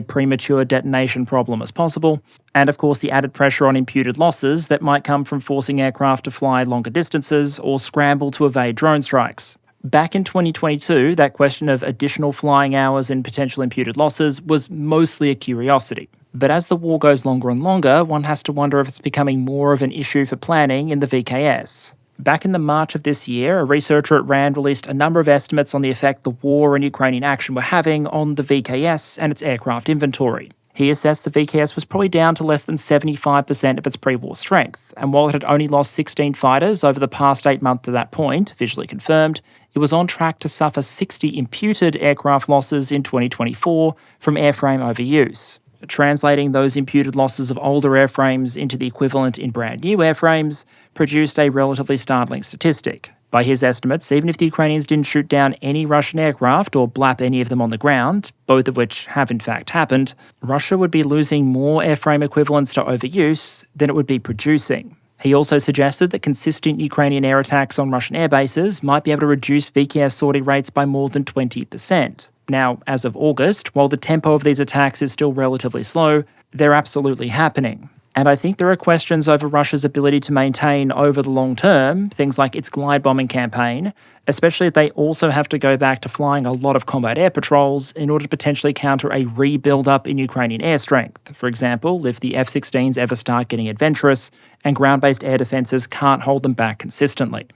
premature detonation problem as possible, and of course the added pressure on imputed losses that might come from forcing aircraft to fly longer distances or scramble to evade drone strikes. Back in 2022, that question of additional flying hours and potential imputed losses was mostly a curiosity. But as the war goes longer and longer, one has to wonder if it's becoming more of an issue for planning in the VKS. Back in the March of this year, a researcher at RAND released a number of estimates on the effect the war and Ukrainian action were having on the VKS and its aircraft inventory. He assessed the VKS was probably down to less than 75% of its pre-war strength, and while it had only lost 16 fighters over the past 8 months to that point, visually confirmed, it was on track to suffer 60 imputed aircraft losses in 2024 from airframe overuse. Translating those imputed losses of older airframes into the equivalent in brand new airframes produced a relatively startling statistic. By his estimates, even if the Ukrainians didn't shoot down any Russian aircraft or blap any of them on the ground, both of which have in fact happened, Russia would be losing more airframe equivalents to overuse than it would be producing. He also suggested that consistent Ukrainian air attacks on Russian air bases might be able to reduce VKS sortie rates by more than 20%. Now, as of August, while the tempo of these attacks is still relatively slow, they're absolutely happening. And I think there are questions over Russia's ability to maintain over the long term things like its glide bombing campaign, especially if they also have to go back to flying a lot of combat air patrols in order to potentially counter a rebuild-up in Ukrainian air strength. For example, if the F-16s ever start getting adventurous and ground-based air defences can't hold them back consistently.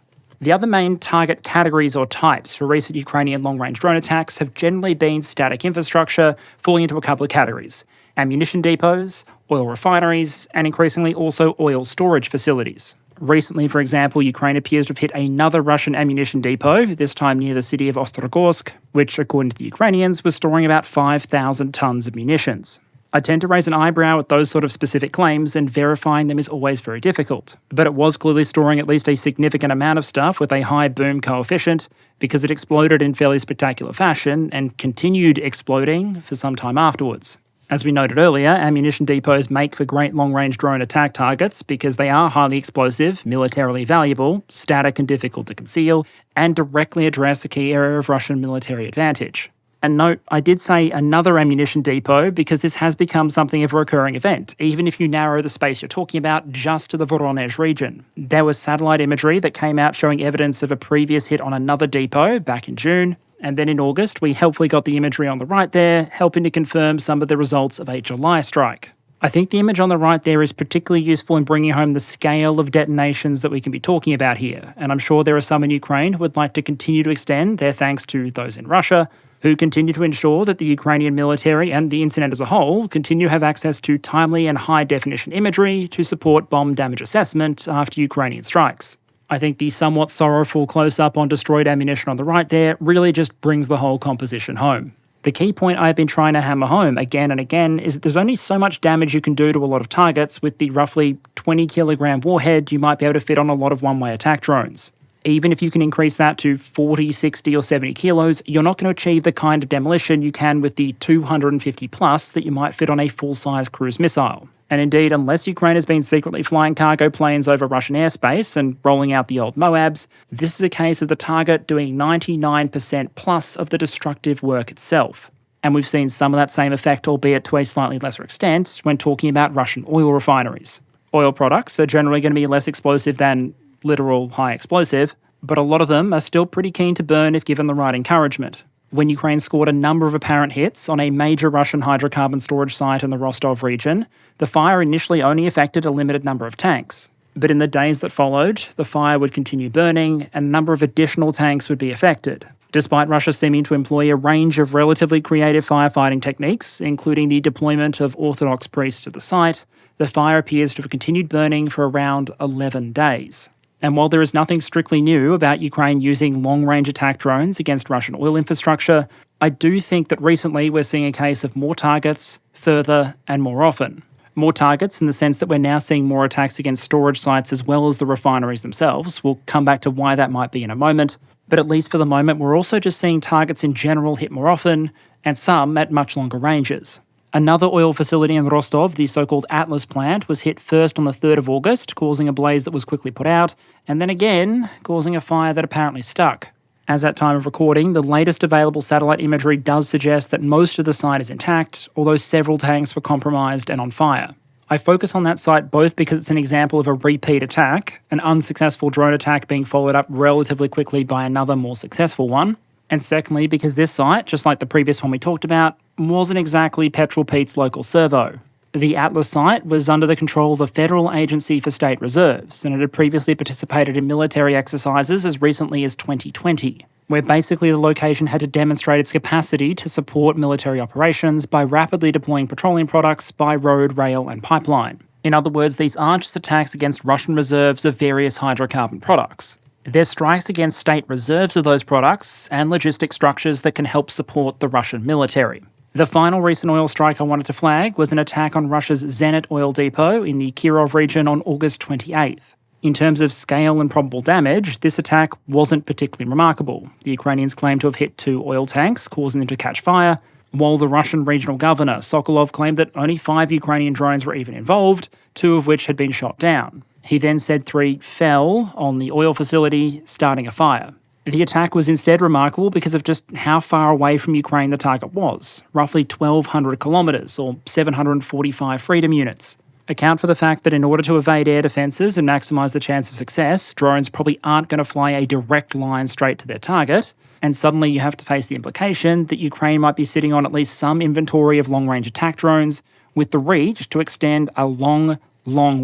The other main target categories or types for recent Ukrainian long-range drone attacks have generally been static infrastructure, falling into a couple of categories: ammunition depots, oil refineries, and increasingly also oil storage facilities. Recently, for example, Ukraine appears to have hit another Russian ammunition depot, this time near the city of Ostrogorsk, which, according to the Ukrainians, was storing about 5,000 tons of munitions. I tend to raise an eyebrow at those sort of specific claims, and verifying them is always very difficult. But it was clearly storing at least a significant amount of stuff with a high boom coefficient, because it exploded in fairly spectacular fashion and continued exploding for some time afterwards. As we noted earlier, ammunition depots make for great long-range drone attack targets because they are highly explosive, militarily valuable, static and difficult to conceal, and directly address a key area of Russian military advantage. And note, I did say another ammunition depot because this has become something of a recurring event, even if you narrow the space you're talking about just to the Voronezh region. There was satellite imagery that came out showing evidence of a previous hit on another depot back in June, and then in August we helpfully got the imagery on the right there, helping to confirm some of the results of a July strike. I think the image on the right there is particularly useful in bringing home the scale of detonations that we can be talking about here, and I'm sure there are some in Ukraine who would like to continue to extend their thanks to those in Russia, who continue to ensure that the Ukrainian military and the internet as a whole continue to have access to timely and high-definition imagery to support bomb damage assessment after Ukrainian strikes. I think the somewhat sorrowful close-up on destroyed ammunition on the right there really just brings the whole composition home. The key point I've been trying to hammer home again and again is that there's only so much damage you can do to a lot of targets with the roughly 20-kilogram warhead you might be able to fit on a lot of one-way attack drones. Even if you can increase that to 40, 60 or 70 kilos, you're not going to achieve the kind of demolition you can with the 250 plus that you might fit on a full-size cruise missile. And indeed, unless Ukraine has been secretly flying cargo planes over Russian airspace and rolling out the old Moabs, this is a case of the target doing 99% plus of the destructive work itself. And we've seen some of that same effect, albeit to a slightly lesser extent, when talking about Russian oil refineries. Oil products are generally going to be less explosive than literal high explosive, but a lot of them are still pretty keen to burn if given the right encouragement. When Ukraine scored a number of apparent hits on a major Russian hydrocarbon storage site in the Rostov region, the fire initially only affected a limited number of tanks. But in the days that followed, the fire would continue burning and a number of additional tanks would be affected. Despite Russia seeming to employ a range of relatively creative firefighting techniques, including the deployment of Orthodox priests to the site, the fire appears to have continued burning for around 11 days. And while there is nothing strictly new about Ukraine using long-range attack drones against Russian oil infrastructure, I do think that recently we're seeing a case of more targets, further, and more often. More targets in the sense that we're now seeing more attacks against storage sites as well as the refineries themselves. We'll come back to why that might be in a moment. But at least for the moment, we're also just seeing targets in general hit more often, and some at much longer ranges. Another oil facility in Rostov, the so-called Atlas plant, was hit first on the 3rd of August, causing a blaze that was quickly put out, and then again, causing a fire that apparently stuck. As at time of recording, the latest available satellite imagery does suggest that most of the site is intact, although several tanks were compromised and on fire. I focus on that site both because it's an example of a repeat attack, an unsuccessful drone attack being followed up relatively quickly by another more successful one, and secondly because this site, just like the previous one we talked about, wasn't exactly Petrol Pete's local servo. The Atlas site was under the control of the Federal Agency for State Reserves, and it had previously participated in military exercises as recently as 2020, where basically the location had to demonstrate its capacity to support military operations by rapidly deploying petroleum products by road, rail, and pipeline. In other words, these aren't just attacks against Russian reserves of various hydrocarbon products. They're strikes against state reserves of those products and logistic structures that can help support the Russian military. The final recent oil strike I wanted to flag was an attack on Russia's Zenit oil depot in the Kirov region on August 28th. In terms of scale and probable damage, this attack wasn't particularly remarkable. The Ukrainians claimed to have hit 2 oil tanks, causing them to catch fire, while the Russian regional governor, Sokolov, claimed that only 5 Ukrainian drones were even involved, 2 of which had been shot down. He then said 3 fell on the oil facility, starting a fire. The attack was instead remarkable because of just how far away from Ukraine the target was, roughly 1,200 kilometres or 745 freedom units. Account for the fact that in order to evade air defences and maximise the chance of success, drones probably aren't going to fly a direct line straight to their target, and suddenly you have to face the implication that Ukraine might be sitting on at least some inventory of long-range attack drones with the reach to extend a long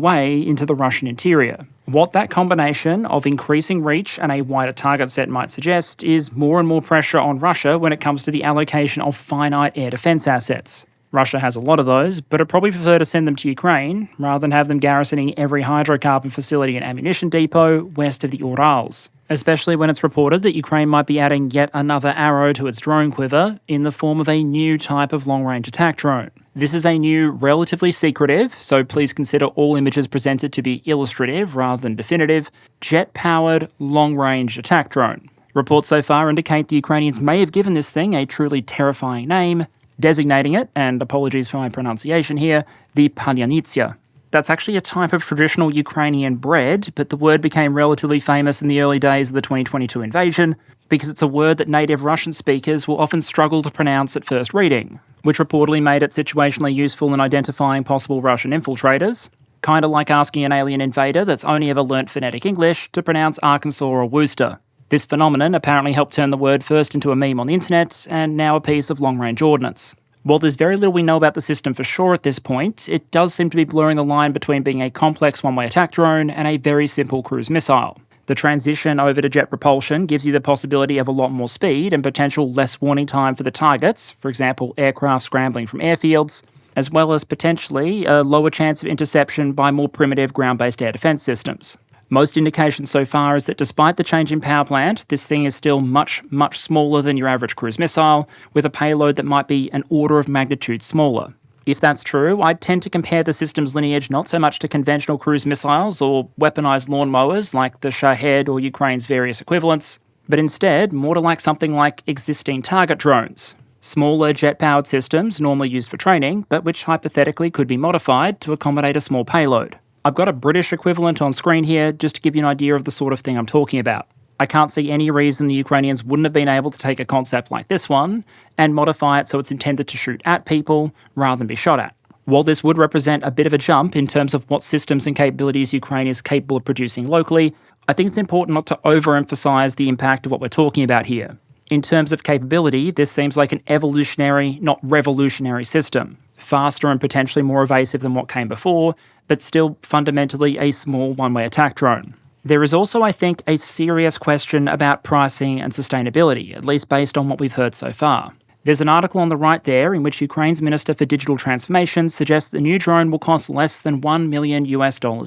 way into the Russian interior. What that combination of increasing reach and a wider target set might suggest is more and more pressure on Russia when it comes to the allocation of finite air defense assets. Russia has a lot of those, but it'd probably prefer to send them to Ukraine rather than have them garrisoning every hydrocarbon facility and ammunition depot west of the Urals, especially when it's reported that Ukraine might be adding yet another arrow to its drone quiver in the form of a new type of long-range attack drone. This is a new, relatively secretive, so please consider all images presented to be illustrative rather than definitive, jet-powered long-range attack drone. Reports so far indicate the Ukrainians may have given this thing a truly terrifying name, designating it, and apologies for my pronunciation here, the Palyanitsia. That's actually a type of traditional Ukrainian bread, but the word became relatively famous in the early days of the 2022 invasion because it's a word that native Russian speakers will often struggle to pronounce at first reading, which reportedly made it situationally useful in identifying possible Russian infiltrators, kind of like asking an alien invader that's only ever learnt phonetic English to pronounce Arkansas or Worcester. This phenomenon apparently helped turn the word first into a meme on the internet and now a piece of long-range ordnance. While there's very little we know about the system for sure at this point, it does seem to be blurring the line between being a complex one-way attack drone and a very simple cruise missile. The transition over to jet propulsion gives you the possibility of a lot more speed and potential less warning time for the targets, for example aircraft scrambling from airfields, as well as potentially a lower chance of interception by more primitive ground-based air defence systems. Most indications so far is that despite the change in power plant, this thing is still much, much smaller than your average cruise missile, with a payload that might be an order of magnitude smaller. If that's true, I'd tend to compare the system's lineage not so much to conventional cruise missiles or weaponized lawnmowers like the Shahed or Ukraine's various equivalents, but instead more to like something like existing target drones. Smaller jet-powered systems normally used for training, but which hypothetically could be modified to accommodate a small payload. I've got a British equivalent on screen here just to give you an idea of the sort of thing I'm talking about. I can't see any reason the Ukrainians wouldn't have been able to take a concept like this one and modify it so it's intended to shoot at people rather than be shot at. While this would represent a bit of a jump in terms of what systems and capabilities Ukraine is capable of producing locally, I think it's important not to overemphasize the impact of what we're talking about here. In terms of capability, this seems like an evolutionary, not revolutionary system. Faster and potentially more evasive than what came before, but still fundamentally a small one-way attack drone. There is also, I think, a serious question about pricing and sustainability, at least based on what we've heard so far. There's an article on the right there in which Ukraine's Minister for Digital Transformation suggests the new drone will cost less than $1 million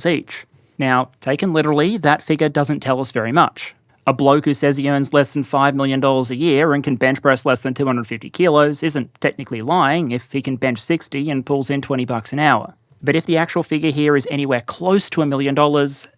each. Now, taken literally, that figure doesn't tell us very much. A bloke who says he earns less than $5 million a year and can bench press less than 250 kilos isn't technically lying if he can bench 60 and pulls in $20 an hour. But if the actual figure here is anywhere close to $1 million,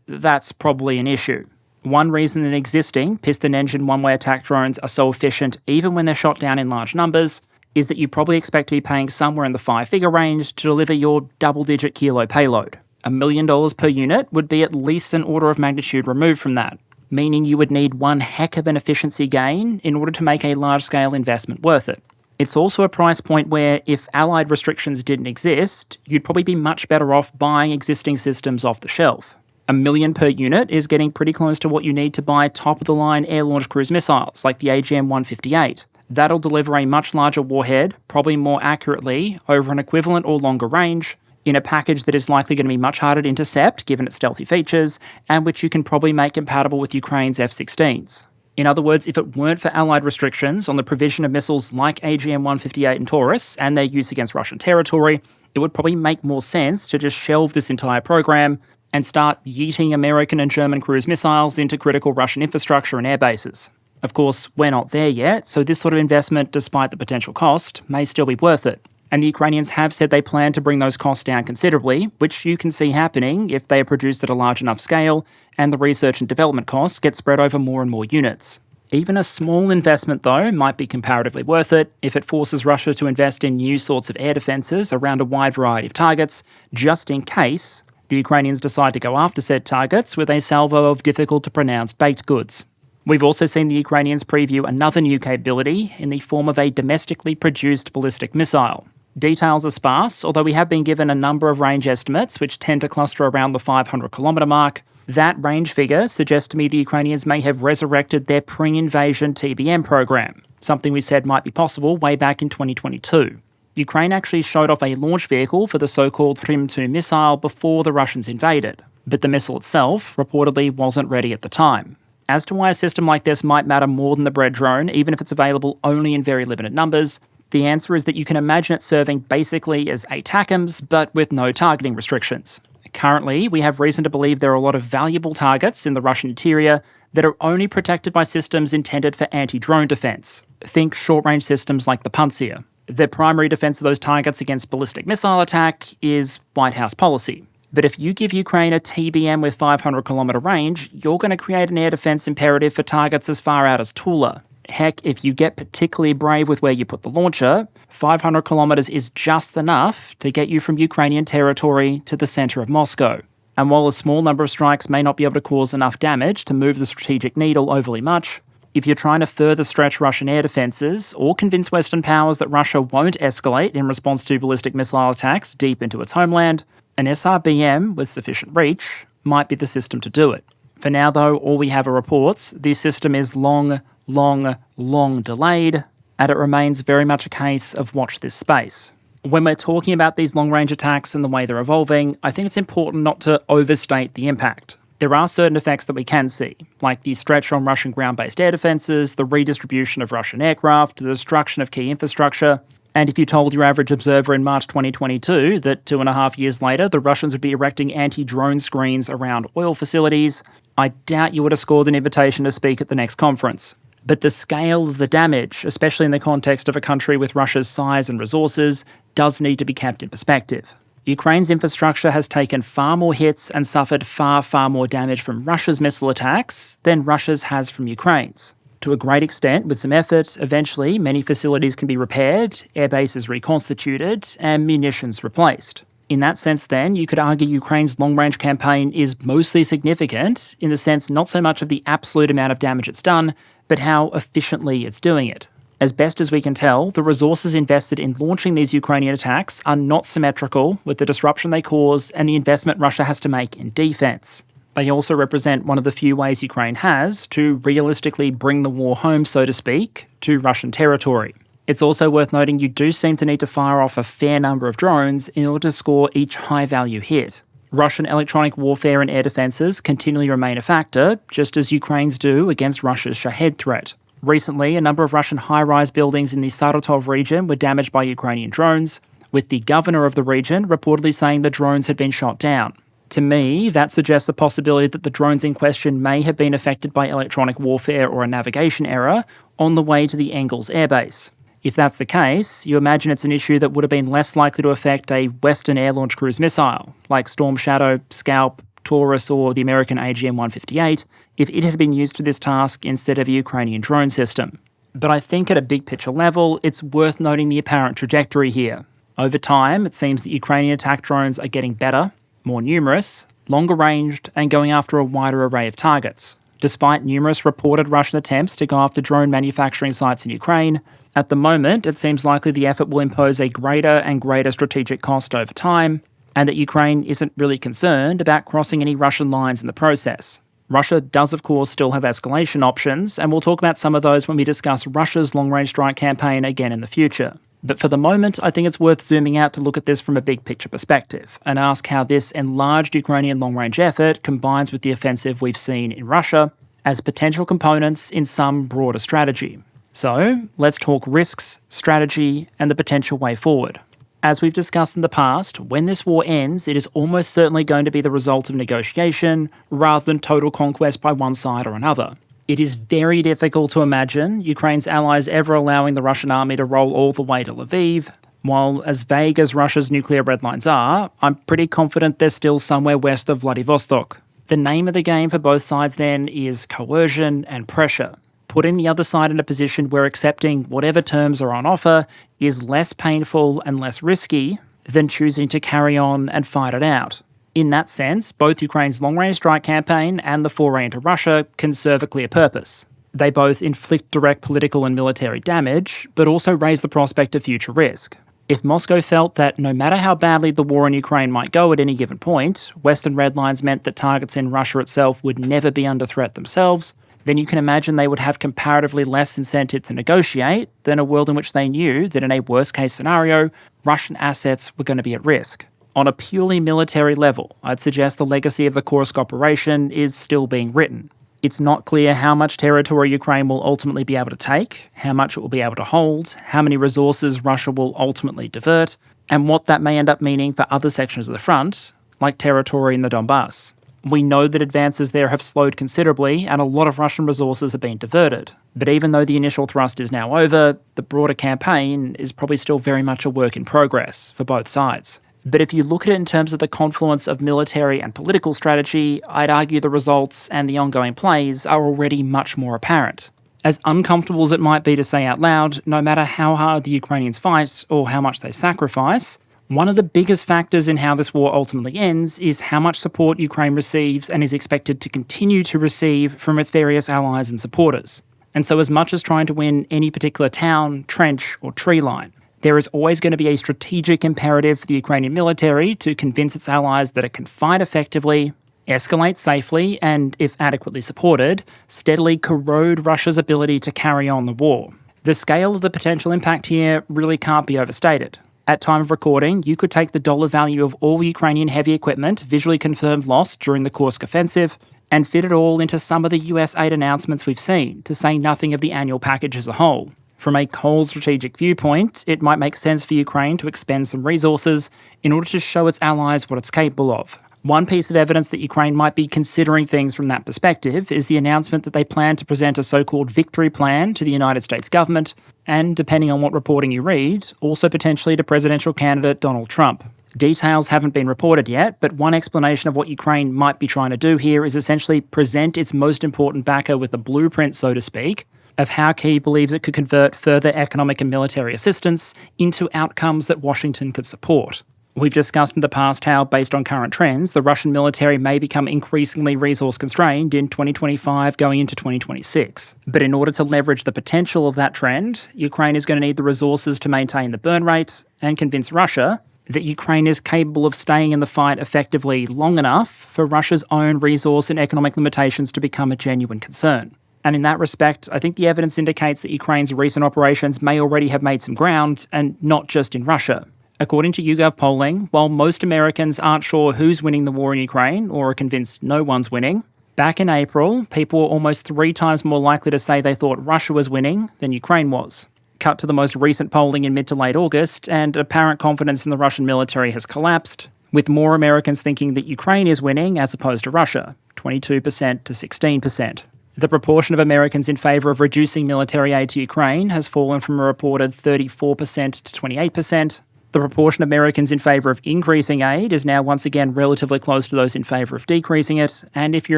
that's probably an issue. One reason that existing piston-engine one-way attack drones are so efficient even when they're shot down in large numbers is that you probably expect to be paying somewhere in the five-figure range to deliver your double-digit kilo payload. $1 million per unit would be at least an order of magnitude removed from that, meaning you would need one heck of an efficiency gain in order to make a large-scale investment worth it. It's also a price point where, if Allied restrictions didn't exist, you'd probably be much better off buying existing systems off the shelf. $1 million per unit is getting pretty close to what you need to buy top-of-the-line air-launched cruise missiles, like the AGM-158. That'll deliver a much larger warhead, probably more accurately, over an equivalent or longer range, in a package that is likely going to be much harder to intercept, given its stealthy features, and which you can probably make compatible with Ukraine's F-16s. In other words, if it weren't for Allied restrictions on the provision of missiles like AGM-158 and Taurus and their use against Russian territory, it would probably make more sense to just shelve this entire program and start yeeting American and German cruise missiles into critical Russian infrastructure and air bases. Of course, we're not there yet, so this sort of investment, despite the potential cost, may still be worth it. And the Ukrainians have said they plan to bring those costs down considerably, which you can see happening if they are produced at a large enough scale and the research and development costs get spread over more and more units. Even a small investment, though, might be comparatively worth it if it forces Russia to invest in new sorts of air defences around a wide variety of targets, just in case the Ukrainians decide to go after said targets with a salvo of difficult-to-pronounce baked goods. We've also seen the Ukrainians preview another new capability in the form of a domestically produced ballistic missile. Details are sparse, although we have been given a number of range estimates which tend to cluster around the 500-kilometre mark. That range figure suggests to me the Ukrainians may have resurrected their pre-invasion TBM program, something we said might be possible way back in 2022. Ukraine actually showed off a launch vehicle for the so-called Trim-2 missile before the Russians invaded, but the missile itself reportedly wasn't ready at the time. As to why a system like this might matter more than the bread drone, even if it's available only in very limited numbers, The answer is that you can imagine it serving basically as ATACMS, but with no targeting restrictions. Currently, we have reason to believe there are a lot of valuable targets in the Russian interior that are only protected by systems intended for anti-drone defence. Think short-range systems like the Pantsir. The primary defence of those targets against ballistic missile attack is White House policy. But if you give Ukraine a TBM with 500-kilometre range, you're going to create an air defence imperative for targets as far out as Tula. Heck, if you get particularly brave with where you put the launcher, 500 kilometres is just enough to get you from Ukrainian territory to the centre of Moscow. And while a small number of strikes may not be able to cause enough damage to move the strategic needle overly much, if you're trying to further stretch Russian air defences or convince Western powers that Russia won't escalate in response to ballistic missile attacks deep into its homeland, an SRBM with sufficient reach might be the system to do it. For now, though, all we have are reports. This system is long delayed, and it remains very much a case of watch this space. When we're talking about these long-range attacks and the way they're evolving, I think it's important not to overstate the impact. There are certain effects that we can see, like the stretch on Russian ground-based air defences, the redistribution of Russian aircraft, the destruction of key infrastructure. And if you told your average observer in March 2022 that 2.5 years later the Russians would be erecting anti-drone screens around oil facilities, I doubt you would have scored an invitation to speak at the next conference. But the scale of the damage, especially in the context of a country with Russia's size and resources, does need to be kept in perspective. Ukraine's infrastructure has taken far more hits and suffered far more damage from Russia's missile attacks than Russia's has from Ukraine's. To a great extent, with some effort, eventually many facilities can be repaired, airbases reconstituted, and munitions replaced. In that sense then, you could argue Ukraine's long-range campaign is mostly significant in the sense not so much of the absolute amount of damage it's done, but how efficiently it's doing it. As best as we can tell, the resources invested in launching these Ukrainian attacks are not symmetrical with the disruption they cause and the investment Russia has to make in defence. They also represent one of the few ways Ukraine has to realistically bring the war home, so to speak, to Russian territory. It's also worth noting you do seem to need to fire off a fair number of drones in order to score each high-value hit. Russian electronic warfare and air defences continually remain a factor, just as Ukraine's do against Russia's Shahed threat. Recently, a number of Russian high-rise buildings in the Saratov region were damaged by Ukrainian drones, with the governor of the region reportedly saying the drones had been shot down. To me, that suggests the possibility that the drones in question may have been affected by electronic warfare or a navigation error on the way to the Engels airbase. If that's the case, you imagine it's an issue that would have been less likely to affect a Western air launch cruise missile, like Storm Shadow, Scalp, Taurus, or the American AGM-158, if it had been used for this task instead of a Ukrainian drone system. But I think at a big picture level, it's worth noting the apparent trajectory here. Over time, it seems that Ukrainian attack drones are getting better, more numerous, longer ranged, and going after a wider array of targets. Despite numerous reported Russian attempts to go after drone manufacturing sites in Ukraine, at the moment it seems likely the effort will impose a greater and greater strategic cost over time, and that Ukraine isn't really concerned about crossing any Russian lines in the process. Russia does, of course, still have escalation options, and we'll talk about some of those when we discuss Russia's long-range strike campaign again in the future. But for the moment, I think it's worth zooming out to look at this from a big-picture perspective, and ask how this enlarged Ukrainian long-range effort combines with the offensive we've seen in Russia as potential components in some broader strategy. So, let's talk risks, strategy, and the potential way forward. As we've discussed in the past, when this war ends, it is almost certainly going to be the result of negotiation rather than total conquest by one side or another. It is very difficult to imagine Ukraine's allies ever allowing the Russian army to roll all the way to Lviv. While as vague as Russia's nuclear red lines are, I'm pretty confident they're still somewhere west of Vladivostok. The name of the game for both sides then is coercion and pressure. Putting the other side in a position where accepting whatever terms are on offer is less painful and less risky than choosing to carry on and fight it out. In that sense, both Ukraine's long-range strike campaign and the foray into Russia can serve a clear purpose. They both inflict direct political and military damage, but also raise the prospect of future risk. If Moscow felt that no matter how badly the war in Ukraine might go at any given point, Western red lines meant that targets in Russia itself would never be under threat themselves, then you can imagine they would have comparatively less incentive to negotiate than a world in which they knew that in a worst-case scenario, Russian assets were going to be at risk. On a purely military level, I'd suggest the legacy of the Kursk operation is still being written. It's not clear how much territory Ukraine will ultimately be able to take, how much it will be able to hold, how many resources Russia will ultimately divert, and what that may end up meaning for other sections of the front, like territory in the Donbass. We know that advances there have slowed considerably and a lot of Russian resources have been diverted. But even though the initial thrust is now over, the broader campaign is probably still very much a work in progress for both sides. But if you look at it in terms of the confluence of military and political strategy, I'd argue the results and the ongoing plays are already much more apparent. As uncomfortable as it might be to say out loud, no matter how hard the Ukrainians fight or how much they sacrifice, one of the biggest factors in how this war ultimately ends is how much support Ukraine receives and is expected to continue to receive from its various allies and supporters. And so as much as trying to win any particular town, trench or tree line, there is always going to be a strategic imperative for the Ukrainian military to convince its allies that it can fight effectively, escalate safely, and, if adequately supported, steadily corrode Russia's ability to carry on the war. The scale of the potential impact here really can't be overstated. At time of recording, you could take the dollar value of all Ukrainian heavy equipment visually confirmed lost during the Kursk offensive and fit it all into some of the US aid announcements we've seen, to say nothing of the annual package as a whole. From a cold strategic viewpoint, it might make sense for Ukraine to expend some resources in order to show its allies what it's capable of. One piece of evidence that Ukraine might be considering things from that perspective is the announcement that they plan to present a so-called victory plan to the United States government, and, depending on what reporting you read, also potentially to presidential candidate Donald Trump. Details haven't been reported yet, but one explanation of what Ukraine might be trying to do here is essentially present its most important backer with a blueprint, so to speak, of how Kyiv believes it could convert further economic and military assistance into outcomes that Washington could support. We've discussed in the past how, based on current trends, the Russian military may become increasingly resource-constrained in 2025 going into 2026. But in order to leverage the potential of that trend, Ukraine is going to need the resources to maintain the burn rate and convince Russia that Ukraine is capable of staying in the fight effectively long enough for Russia's own resource and economic limitations to become a genuine concern. And in that respect, I think the evidence indicates that Ukraine's recent operations may already have made some ground, and not just in Russia. According to YouGov polling, while most Americans aren't sure who's winning the war in Ukraine or are convinced no one's winning, back in April, people were almost 3 times more likely to say they thought Russia was winning than Ukraine was. Cut to the most recent polling in mid to late August, and apparent confidence in the Russian military has collapsed, with more Americans thinking that Ukraine is winning as opposed to Russia, 22% to 16%. The proportion of Americans in favour of reducing military aid to Ukraine has fallen from a reported 34% to 28%. The proportion of Americans in favour of increasing aid is now once again relatively close to those in favour of decreasing it, and if you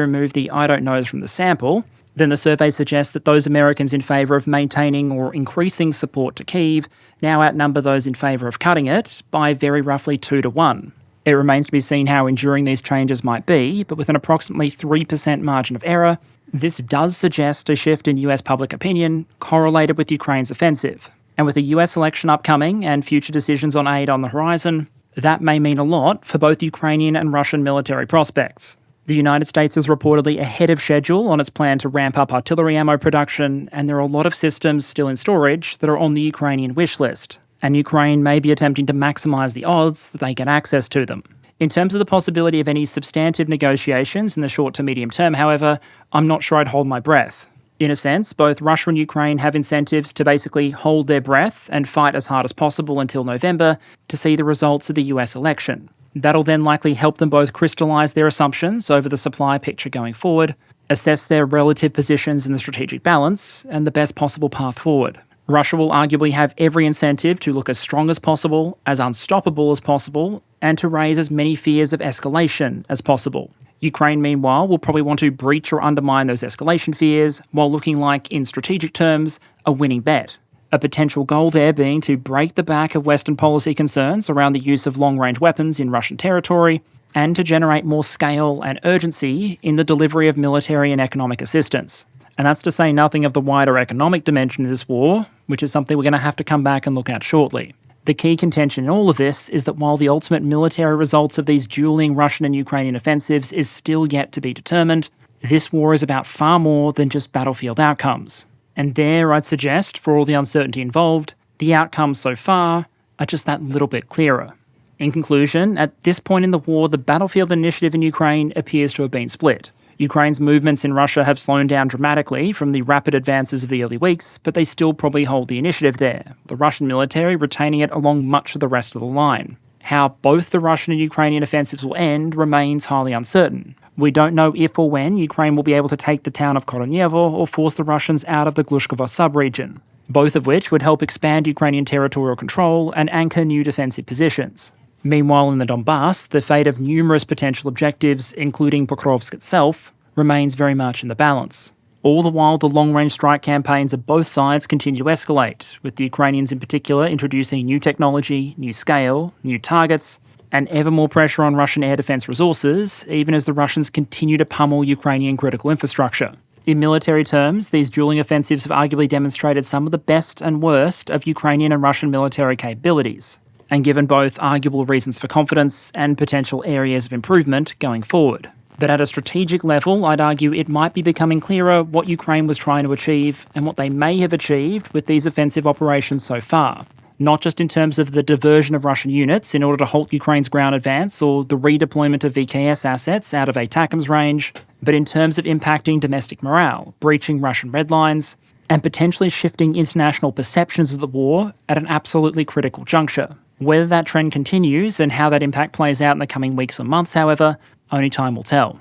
remove the I don't knows from the sample, then the survey suggests that those Americans in favour of maintaining or increasing support to Kyiv now outnumber those in favour of cutting it by very roughly 2 to 1. It remains to be seen how enduring these changes might be, but with an approximately 3% margin of error, this does suggest a shift in US public opinion correlated with Ukraine's offensive. And with a US election upcoming and future decisions on aid on the horizon, that may mean a lot for both Ukrainian and Russian military prospects. The United States is reportedly ahead of schedule on its plan to ramp up artillery ammo production, and there are a lot of systems still in storage that are on the Ukrainian wish list, and Ukraine may be attempting to maximise the odds that they get access to them. In terms of the possibility of any substantive negotiations in the short to medium term, however, I'm not sure I'd hold my breath. In a sense, both Russia and Ukraine have incentives to basically hold their breath and fight as hard as possible until November to see the results of the US election. That'll then likely help them both crystallise their assumptions over the supply picture going forward, assess their relative positions in the strategic balance, and the best possible path forward. Russia will arguably have every incentive to look as strong as possible, as unstoppable as possible, and to raise as many fears of escalation as possible. Ukraine, meanwhile, will probably want to breach or undermine those escalation fears while looking like, in strategic terms, a winning bet. A potential goal there being to break the back of Western policy concerns around the use of long-range weapons in Russian territory, and to generate more scale and urgency in the delivery of military and economic assistance. And that's to say nothing of the wider economic dimension of this war, which is something we're going to have to come back and look at shortly. The key contention in all of this is that while the ultimate military results of these duelling Russian and Ukrainian offensives is still yet to be determined, this war is about far more than just battlefield outcomes. And there, I'd suggest, for all the uncertainty involved, the outcomes so far are just that little bit clearer. In conclusion, at this point in the war, the battlefield initiative in Ukraine appears to have been split. Ukraine's movements in Russia have slowed down dramatically from the rapid advances of the early weeks, but they still probably hold the initiative there, the Russian military retaining it along much of the rest of the line. How both the Russian and Ukrainian offensives will end remains highly uncertain. We don't know if or when Ukraine will be able to take the town of Korenevo or force the Russians out of the Glushkovo sub-region, both of which would help expand Ukrainian territorial control and anchor new defensive positions. Meanwhile, in the Donbass, the fate of numerous potential objectives, including Pokrovsk itself, remains very much in the balance. All the while, the long-range strike campaigns of both sides continue to escalate, with the Ukrainians in particular introducing new technology, new scale, new targets, and ever more pressure on Russian air defence resources, even as the Russians continue to pummel Ukrainian critical infrastructure. In military terms, these duelling offensives have arguably demonstrated some of the best and worst of Ukrainian and Russian military capabilities, and given both arguable reasons for confidence and potential areas of improvement going forward. But at a strategic level, I'd argue it might be becoming clearer what Ukraine was trying to achieve and what they may have achieved with these offensive operations so far. Not just in terms of the diversion of Russian units in order to halt Ukraine's ground advance or the redeployment of VKS assets out of ATACMS range, but in terms of impacting domestic morale, breaching Russian red lines, and potentially shifting international perceptions of the war at an absolutely critical juncture. Whether that trend continues and how that impact plays out in the coming weeks or months, however, only time will tell.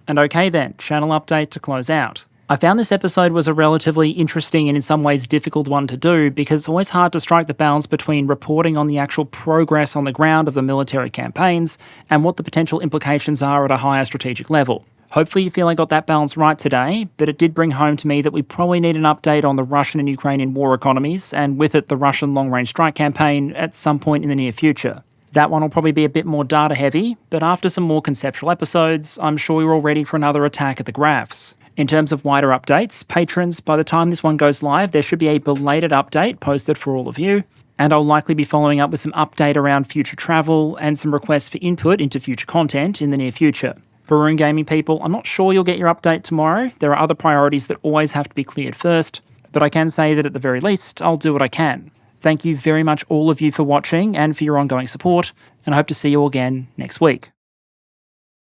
And okay then, channel update to close out. I found this episode was a relatively interesting and in some ways difficult one to do because it's always hard to strike the balance between reporting on the actual progress on the ground of the military campaigns and what the potential implications are at a higher strategic level. Hopefully you feel I got that balance right today, but it did bring home to me that we probably need an update on the Russian and Ukrainian war economies, and with it the Russian long-range strike campaign at some point in the near future. That one will probably be a bit more data-heavy, but after some more conceptual episodes, I'm sure you're all ready for another attack at the graphs. In terms of wider updates, patrons, by the time this one goes live, there should be a belated update posted for all of you, and I'll likely be following up with some update around future travel and some requests for input into future content in the near future. Baroon Gaming people, I'm not sure you'll get your update tomorrow. There are other priorities that always have to be cleared first, but I can say that at the very least, I'll do what I can. Thank you very much all of you for watching and for your ongoing support, and I hope to see you all again next week.